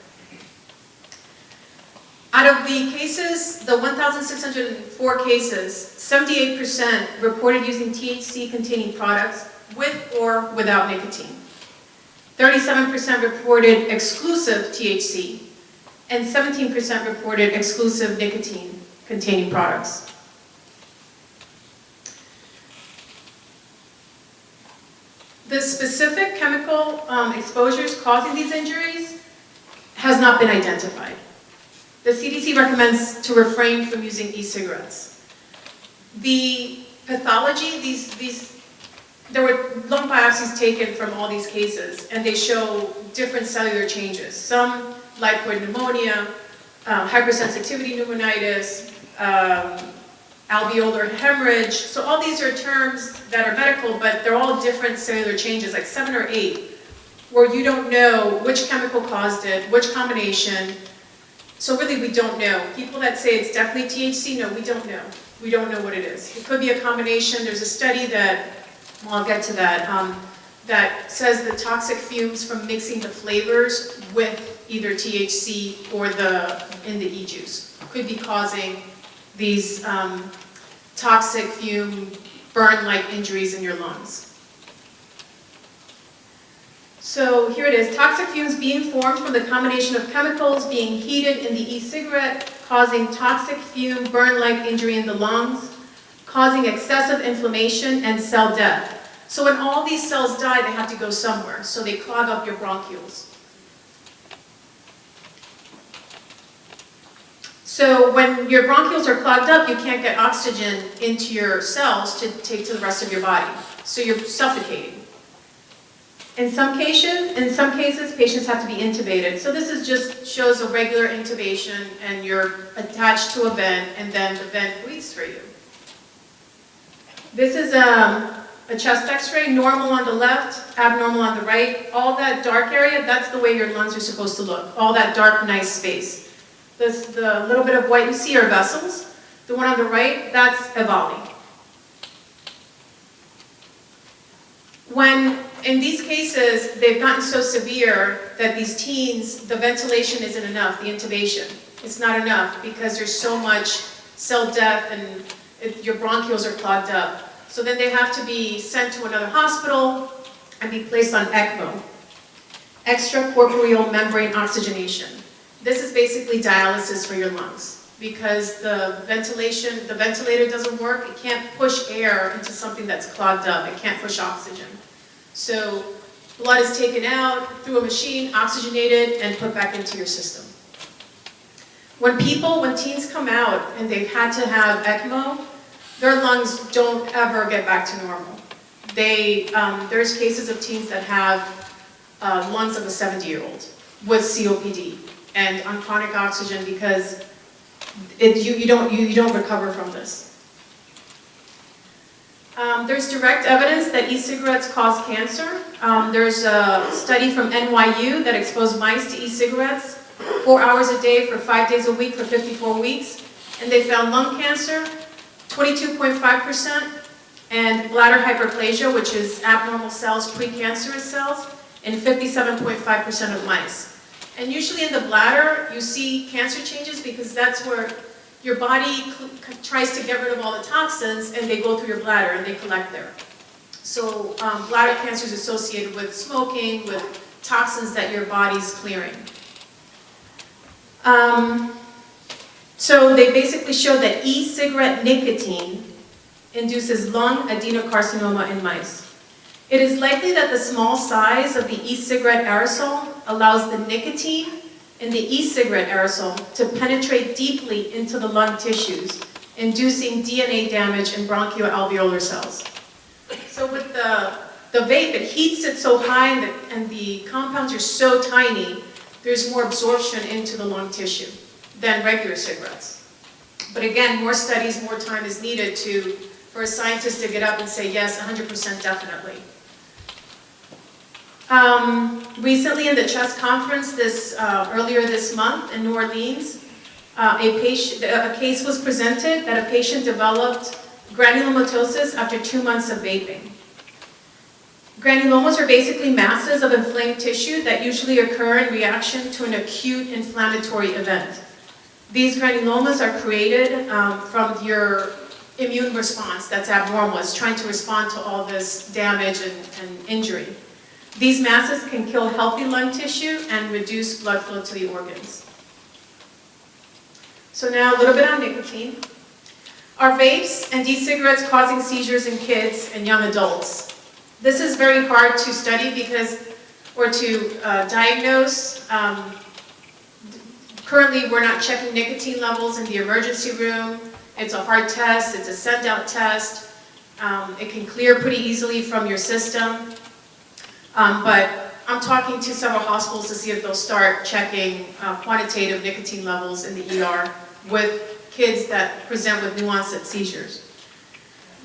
Out of the cases, the 1,604 cases, 78% reported using THC-containing products with or without nicotine. 37% reported exclusive THC, and 17% reported exclusive nicotine-containing products. The specific chemical exposures causing these injuries has not been identified. The CDC recommends to refrain from using e-cigarettes. The pathology, there were lung biopsies taken from all these cases, and they show different cellular changes. Some lipoid pneumonia, hypersensitivity pneumonitis, alveolar hemorrhage. So all these are terms that are medical, but they're all different cellular changes, like 7 or 8, where you don't know which chemical caused it, which combination. So really, we don't know. People that say it's definitely THC, no, we don't know. We don't know what it is. It could be a combination. There's a study that, well, I'll get to that, that says the toxic fumes from mixing the flavors with either THC or in the e-juice could be causing these toxic fume burn-like injuries in your lungs. So here it is, toxic fumes being formed from the combination of chemicals being heated in the e-cigarette, causing toxic fume burn-like injury in the lungs, causing excessive inflammation and cell death. So when all these cells die, they have to go somewhere, so they clog up your bronchioles. So when your bronchioles are clogged up, you can't get oxygen into your cells to take to the rest of your body. So you're suffocating. In some cases, patients have to be intubated. So this just shows a regular intubation, and you're attached to a vent, and then the vent breathes for you. This is a chest x-ray, normal on the left, abnormal on the right. All that dark area, that's the way your lungs are supposed to look. All that dark, nice space. The little bit of white you see are vessels. The one on the right, that's EVALI. When, in these cases, they've gotten so severe that these teens, the ventilation isn't enough, the intubation. It's not enough because there's so much cell death and your bronchioles are clogged up. So then they have to be sent to another hospital and be placed on ECMO, extracorporeal membrane oxygenation. This is basically dialysis for your lungs because the ventilator doesn't work. It can't push air into something that's clogged up. It can't push oxygen. So blood is taken out through a machine, oxygenated, and put back into your system. When teens come out and they've had to have ECMO, their lungs don't ever get back to normal. There's cases of teens that have lungs of a 70-year-old with COPD and on chronic oxygen because you don't recover from this. There's direct evidence that e-cigarettes cause cancer. There's a study from NYU that exposed mice to e-cigarettes 4 hours a day for 5 days a week for 54 weeks, and they found lung cancer, 22.5%, and bladder hyperplasia, which is abnormal cells, precancerous cells, in 57.5% of mice. And usually in the bladder, you see cancer changes because that's where your body tries to get rid of all the toxins and they go through your bladder and they collect there. So bladder cancer is associated with smoking, with toxins that your body's clearing. So they basically showed that e-cigarette nicotine induces lung adenocarcinoma in mice. It is likely that the small size of the e-cigarette aerosol allows the nicotine in the e-cigarette aerosol to penetrate deeply into the lung tissues, inducing DNA damage in bronchoalveolar cells. So with the vape, it heats it so high and the compounds are so tiny, there's more absorption into the lung tissue than regular cigarettes. But again, more studies, more time is needed for a scientist to get up and say, yes, 100% definitely. Recently in the CHEST conference earlier this month in New Orleans, a case was presented that a patient developed granulomatosis after 2 months of vaping. Granulomas are basically masses of inflamed tissue that usually occur in reaction to an acute inflammatory event. These granulomas are created from your immune response that's abnormal. It's trying to respond to all this damage and injury. These masses can kill healthy lung tissue and reduce blood flow to the organs. So now a little bit on nicotine. Are vapes and e-cigarettes causing seizures in kids and young adults? This is very hard to study or to diagnose. Currently, we're not checking nicotine levels in the emergency room. It's a hard test, it's a send-out test. It can clear pretty easily from your system. But I'm talking to several hospitals to see if they'll start checking quantitative nicotine levels in the ER with kids that present with new onset seizures.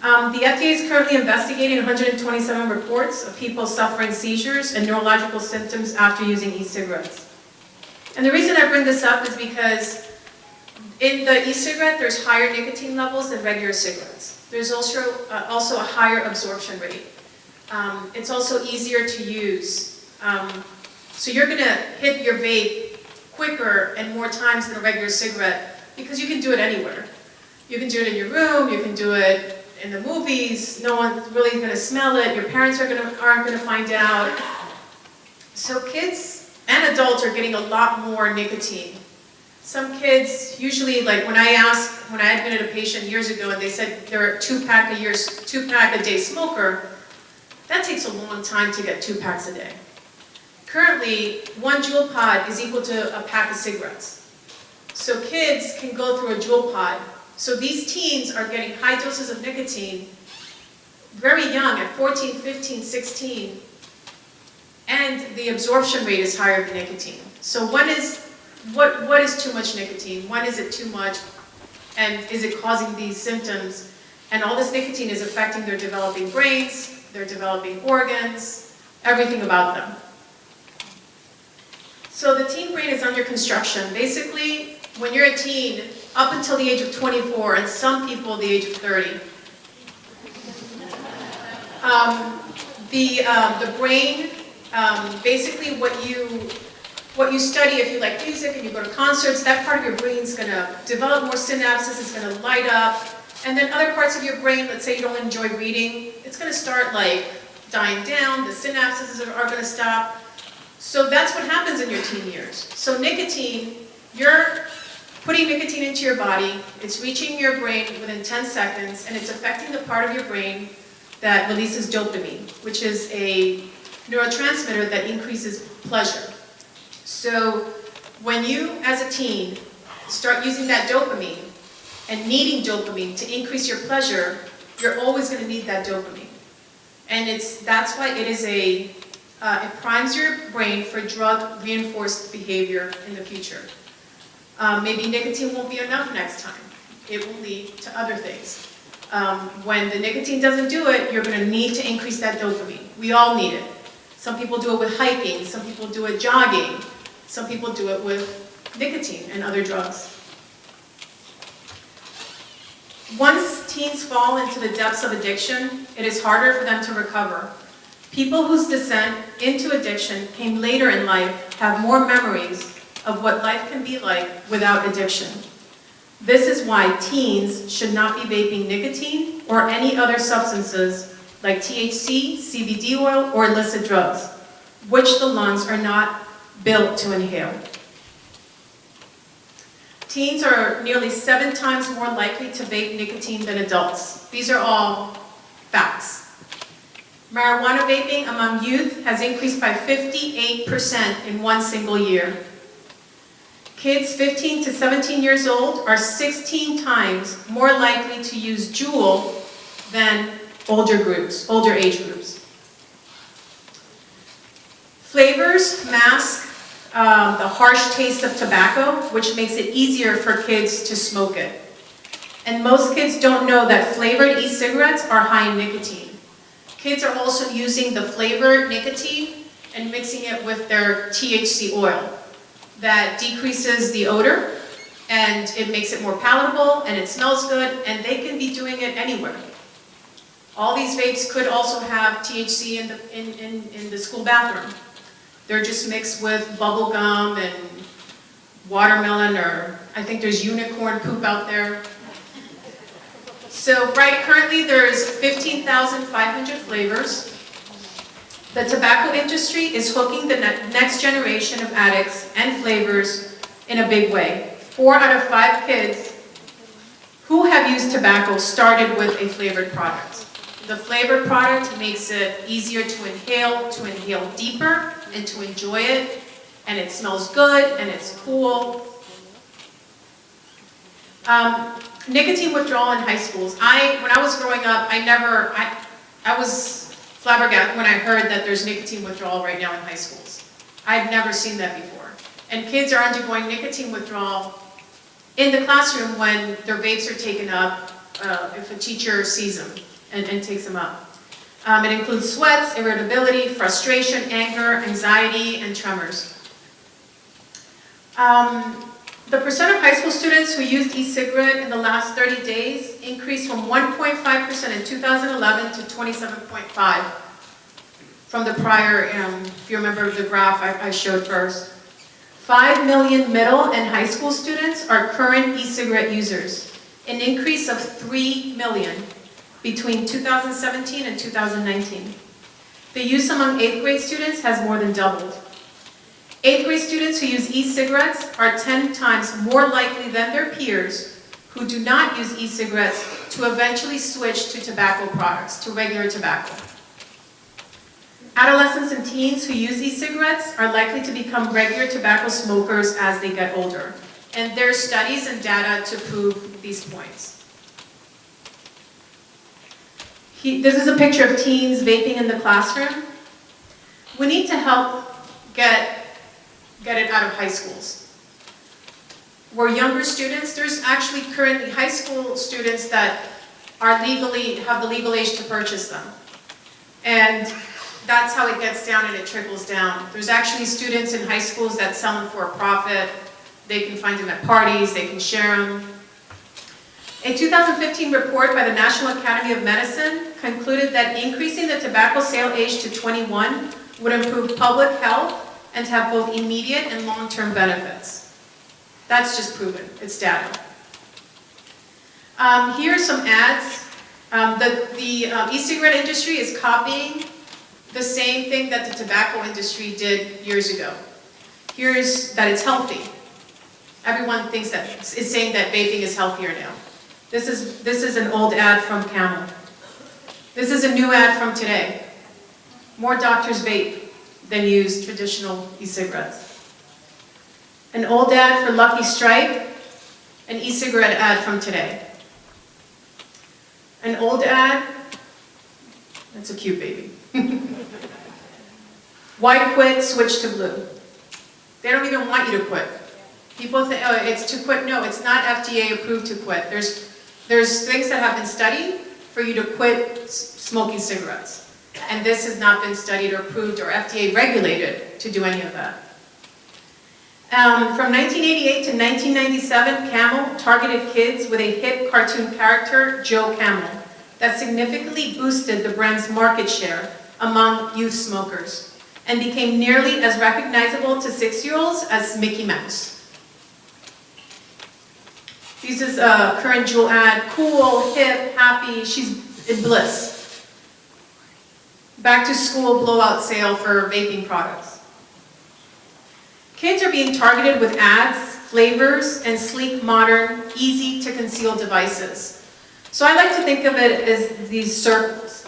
The FDA is currently investigating 127 reports of people suffering seizures and neurological symptoms after using e-cigarettes. And the reason I bring this up is because in the e-cigarette, there's higher nicotine levels than regular cigarettes. There's also a higher absorption rate. It's also easier to use. So you're going to hit your vape quicker and more times than a regular cigarette because you can do it anywhere. You can do it in your room, you can do it in the movies, no one's really going to smell it, your parents aren't going to find out. So kids and adults are getting a lot more nicotine. Some kids, usually, like when I admitted a patient years ago and they said they're a two-pack a day smoker, that takes a long time to get 2 packs a day. Currently, 1 Juul pod is equal to a pack of cigarettes. So kids can go through a Juul pod. So these teens are getting high doses of nicotine very young, at 14, 15, 16, and the absorption rate is higher than nicotine. So what is too much nicotine? When is it too much? And is it causing these symptoms? And all this nicotine is affecting their developing brains, their developing organs, everything about them. So the teen brain is under construction. Basically, when you're a teen, up until the age of 24, and some people the age of 30, the brain, basically what you study, if you like music and you go to concerts, that part of your brain's going to develop more synapses, it's going to light up, and then other parts of your brain, let's say you don't enjoy reading, it's going to start like dying down, the synapses are going to stop. So that's what happens in your teen years. So nicotine, you're putting nicotine into your body, it's reaching your brain within 10 seconds, and it's affecting the part of your brain that releases dopamine, which is a neurotransmitter that increases pleasure. So when you, as a teen, start using that dopamine and needing dopamine to increase your pleasure, you're always going to need that dopamine. And that's why it primes your brain for drug-reinforced behavior in the future. Maybe nicotine won't be enough next time. It will lead to other things. When the nicotine doesn't do it, you're going to need to increase that dopamine. We all need it. Some people do it with hiking, some people do it jogging, some people do it with nicotine and other drugs. Once teens fall into the depths of addiction, it is harder for them to recover. People whose descent into addiction came later in life have more memories of what life can be like without addiction. This is why teens should not be vaping nicotine or any other substances like THC, CBD oil, or illicit drugs, which the lungs are not built to inhale. Teens are nearly 7 times more likely to vape nicotine than adults. These are all facts. Marijuana vaping among youth has increased by 58% in one single year. Kids 15 to 17 years old are 16 times more likely to use Juul than older age groups. Flavors mask the harsh taste of tobacco, which makes it easier for kids to smoke it. And most kids don't know that flavored e-cigarettes are high in nicotine. Kids are also using the flavored nicotine and mixing it with their THC oil. That decreases the odor, and it makes it more palatable, and it smells good, and they can be doing it anywhere. All these vapes could also have THC in the school bathroom. They're just mixed with bubble gum and watermelon, or I think there's unicorn poop out there. So currently there's 15,500 flavors. The tobacco industry is hooking the next generation of addicts and flavors in a big way. 4 out of 5 kids who have used tobacco started with a flavored product. The flavored product makes it easier to inhale deeper, and to enjoy it, and it smells good, and it's cool. Nicotine withdrawal in high schools. When I was growing up, I was flabbergasted when I heard that there's nicotine withdrawal right now in high schools. I've never seen that before. And kids are undergoing nicotine withdrawal in the classroom when their vapes are taken up, if a teacher sees them and takes them up. It includes sweats, irritability, frustration, anger, anxiety, and tremors. The percent of high school students who used e-cigarette in the last 30 days increased from 1.5% in 2011 to 27.5% from the prior, if you remember the graph I showed first. 5 million middle and high school students are current e-cigarette users, an increase of 3 million between 2017 and 2019. The use among 8th grade students has more than doubled. 8th grade students who use e-cigarettes are 10 times more likely than their peers who do not use e-cigarettes to eventually switch to tobacco products, to regular tobacco. Adolescents and teens who use e-cigarettes are likely to become regular tobacco smokers as they get older. And there are studies and data to prove these points. This is a picture of teens vaping in the classroom. We need to help get it out of high schools. We're younger students. There's actually currently high school students that have the legal age to purchase them. And that's how it gets down and it trickles down. There's actually students in high schools that sell them for a profit. They can find them at parties, they can share them. A 2015 report by the National Academy of Medicine concluded that increasing the tobacco sale age to 21 would improve public health and have both immediate and long-term benefits. That's just proven, it's data. Here are some ads. The e-cigarette industry is copying the same thing that the tobacco industry did years ago. Here's that it's healthy. Everyone thinks that is saying that vaping is healthier now. This is an old ad from Camel. This is a new ad from today. More doctors vape than use traditional e-cigarettes. An old ad for Lucky Strike, an e-cigarette ad from today. An old ad, that's a cute baby. Why quit, switch to blue? They don't even want you to quit. People think, oh, it's to quit. No, it's not FDA approved to quit. There's things that have been studied for you to quit smoking cigarettes. And this has not been studied or approved or FDA regulated to do any of that. From 1988 to 1997, Camel targeted kids with a hit cartoon character, Joe Camel, that significantly boosted the brand's market share among youth smokers and became nearly as recognizable to 6-year-olds as Mickey Mouse. This is a current Juul ad, cool, hip, happy, she's in bliss. Back to school blowout sale for vaping products. Kids are being targeted with ads, flavors, and sleek, modern, easy to conceal devices. So I like to think of it as these circles.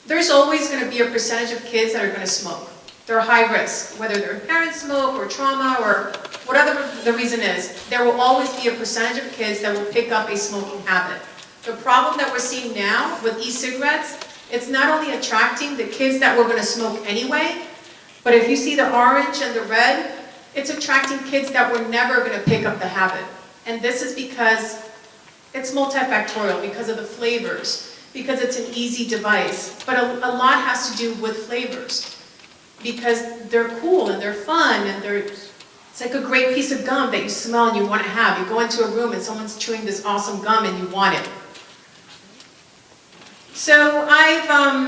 There's always going to be a percentage of kids that are going to smoke. They're high risk, whether their parents smoke or trauma or whatever the reason is. There will always be a percentage of kids that will pick up a smoking habit. The problem that we're seeing now with e-cigarettes, it's not only attracting the kids that were going to smoke anyway, but if you see the orange and the red, it's attracting kids that were never going to pick up the habit. And this is because it's multifactorial, because of the flavors, because it's an easy device. But a lot has to do with flavors, because they're cool and they're fun and it's like a great piece of gum that you smell and you want to have. You go into a room and someone's chewing this awesome gum and you want it. So I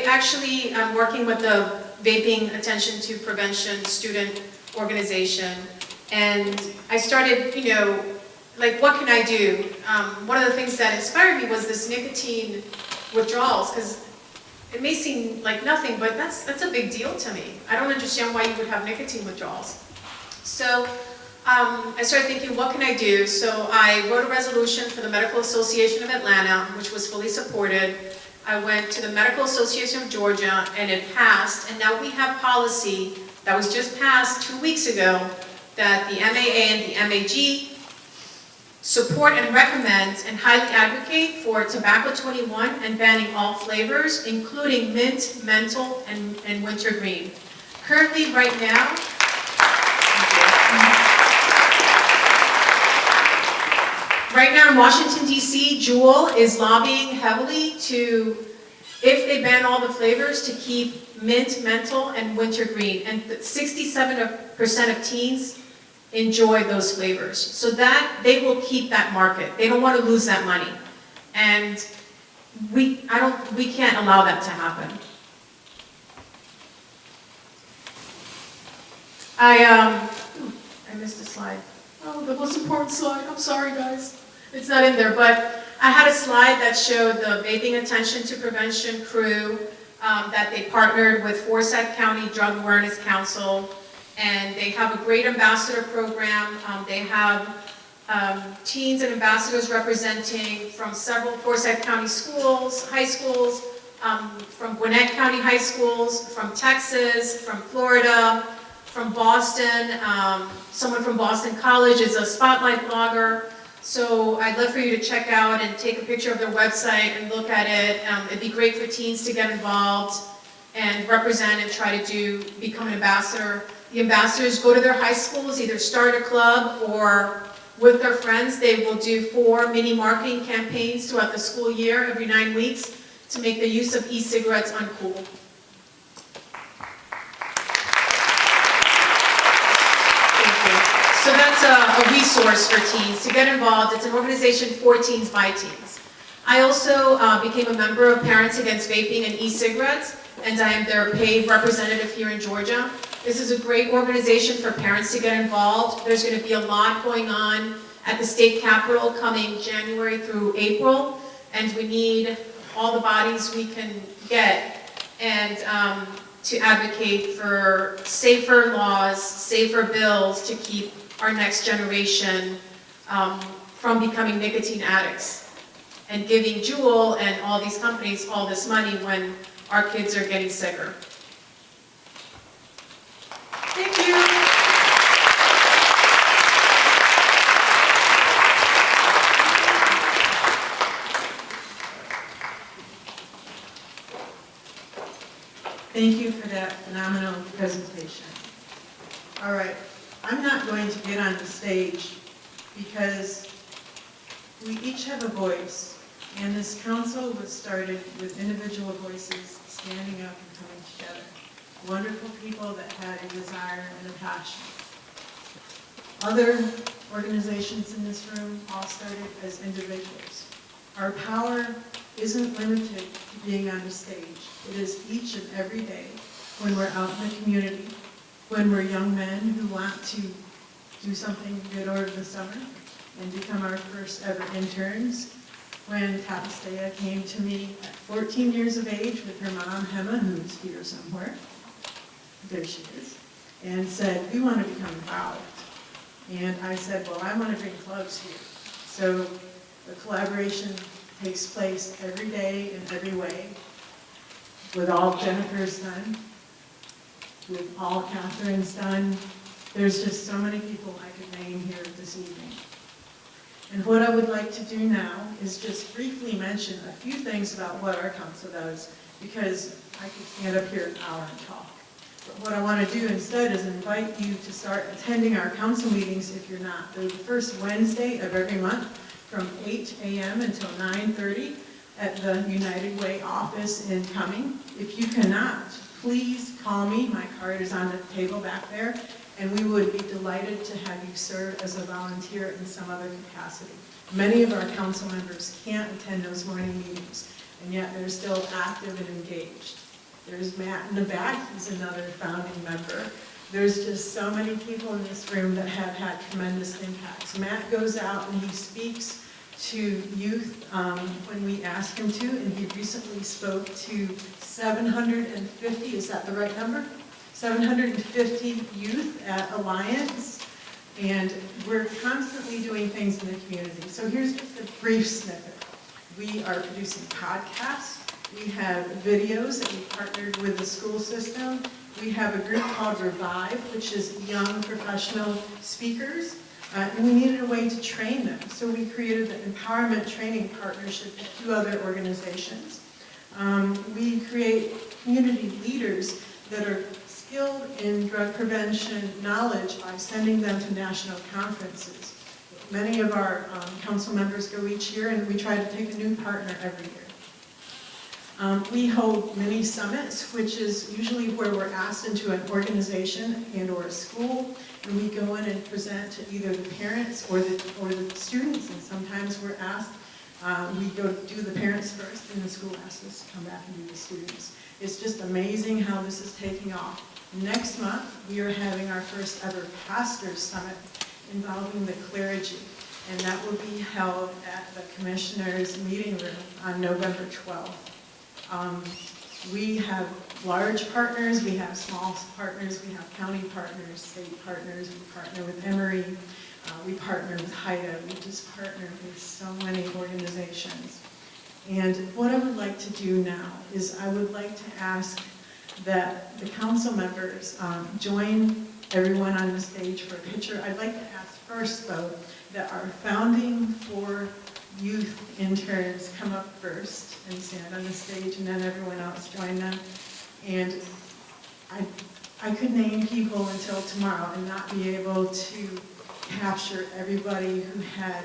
actually am working with the Vaping Attention to Prevention student organization, and I started, like, what can I do? One of the things that inspired me was this nicotine withdrawals, because it may seem like nothing, but that's a big deal to me. I don't understand why you would have nicotine withdrawals. So I started thinking, what can I do? So I wrote a resolution for the Medical Association of Atlanta, which was fully supported. I went to the Medical Association of Georgia, and it passed. And now we have policy that was just passed 2 weeks ago that the MAA and the MAG support and recommend and highly advocate for tobacco 21 and banning all flavors, including mint, menthol, and wintergreen. Currently, right now, in Washington, D.C., Juul is lobbying heavily to, if they ban all the flavors, to keep mint, menthol, and wintergreen. And 67% of teens enjoy those flavors. So that, they will keep that market. They don't want to lose that money. And we can't allow that to happen. I missed a slide. Oh, the most important slide. I'm sorry, guys. It's not in there, but I had a slide that showed the Vaping Attention to Prevention crew that they partnered with Forsyth County Drug Awareness Council, and they have a great ambassador program. They have teens and ambassadors representing from several Forsyth County schools, high schools, from Gwinnett County high schools, from Texas, from Florida, from Boston. Someone from Boston College is a spotlight blogger. So I'd love for you to check out and take a picture of their website and look at it. It'd be great for teens to get involved and represent and try to become an ambassador. The ambassadors go to their high schools, either start a club or with their friends, they will do 4 mini marketing campaigns throughout the school year, every 9 weeks, to make the use of e-cigarettes uncool. So that's a resource for teens to get involved. It's an organization for teens by teens. I also became a member of Parents Against Vaping and E-Cigarettes, and I am their paid representative here in Georgia. This is a great organization for parents to get involved. There's going to be a lot going on at the state capitol coming January through April, and we need all the bodies we can get and to advocate for safer laws, safer bills to keep our next generation from becoming nicotine addicts and giving Juul and all these companies all this money when our kids are getting sicker. Thank you. Thank you for that phenomenal presentation. All right, I'm not going to get on the stage because we each have a voice, and this council was started with individual voices standing up and coming together. Wonderful people that had a desire and a passion. Other organizations in this room all started as individuals. Our power isn't limited to being on the stage. It is each and every day when we're out in the community, when we're young men who want to do something good over the summer and become our first ever interns. When Tapastea came to me at 14 years of age with her mom, Hema, who's here somewhere, there she is, and said, we want to become involved. And I said, well, I want to bring clubs here. So the collaboration takes place every day in every way, with all Jennifer's done, with all Catherine's done. There's just so many people I could name here this evening. And what I would like to do now is just briefly mention a few things about what our council does, because I could stand up here an hour and talk. But what I want to do instead is invite you to start attending our council meetings if you're not. They're the first Wednesday of every month from 8 a.m. until 9:30 at the United Way office in Cumming. If you cannot, please call me. My card is on the table back there, and we would be delighted to have you serve as a volunteer in some other capacity. Many of our council members can't attend those morning meetings, and yet they're still active and engaged. There's Matt in the back, he's another founding member. There's just so many people in this room that have had tremendous impacts. Matt goes out and he speaks to youth when we ask him to, and he recently spoke to 750, is that the right number? 750 youth at Alliance, and we're constantly doing things in the community. So here's just a brief snippet. We are producing podcasts. We have videos that we partnered with the school system. We have a group called Revive, which is young professional speakers, and we needed a way to train them. So we created the Empowerment Training Partnership with 2 other organizations. We create community leaders that are skilled in drug prevention knowledge by sending them to national conferences. Many of our council members go each year, and we try to take a new partner every year. We hold mini summits, which is usually where we're asked into an organization and or a school, and we go in and present to either the parents or the students, and sometimes we're asked, we go do the parents first, and the school asks us to come back and do the students. It's just amazing how this is taking off. Next month, we are having our first ever Pastors Summit involving the clergy, and that will be held at the Commissioners' Meeting Room on November 12th. We have large partners, we have small partners, we have county partners, state partners, we partner with Emory, we partner with HIDA, we just partner with so many organizations. And what I would like to do now is I would like to ask that the council members join everyone on the stage for a picture. I'd like to ask first, though, that our founding 4 youth interns come up first and stand on the stage, and then everyone else join them. And I could name people until tomorrow and not be able to capture everybody who had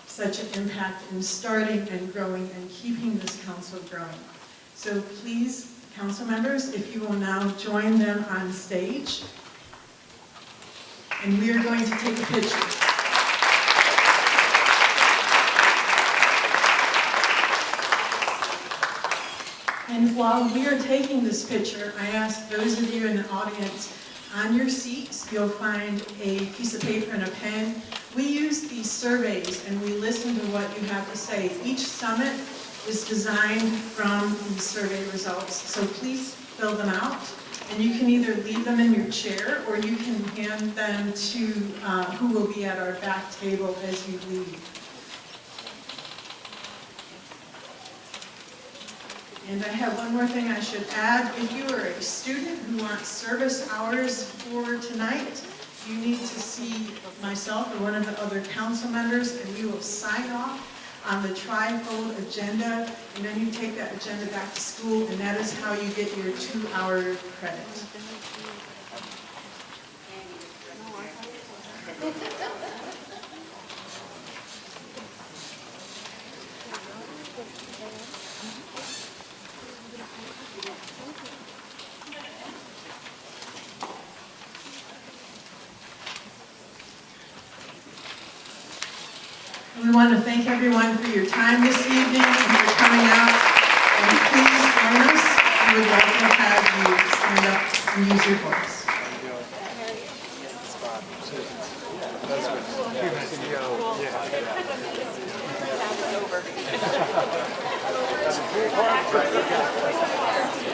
such an impact in starting and growing and keeping this council growing. So please, council members, if you will now join them on stage, and we are going to take a picture. And while we are taking this picture, I ask those of you in the audience, on your seats, you'll find a piece of paper and a pen. We use these surveys and we listen to what you have to say. Each summit is designed from these survey results, so please fill them out. And you can either leave them in your chair or you can hand them to who will be at our back table as you leave. And I have one more thing I should add. If you are a student who wants service hours for tonight, you need to see myself or one of the other council members, and we will sign off on the tri-fold agenda, and then you take that agenda back to school, and that is how you get your 2-hour credit. We want to thank everyone for your time this evening and for coming out. And please join us. We would love to have you stand up and use your voice. That's good.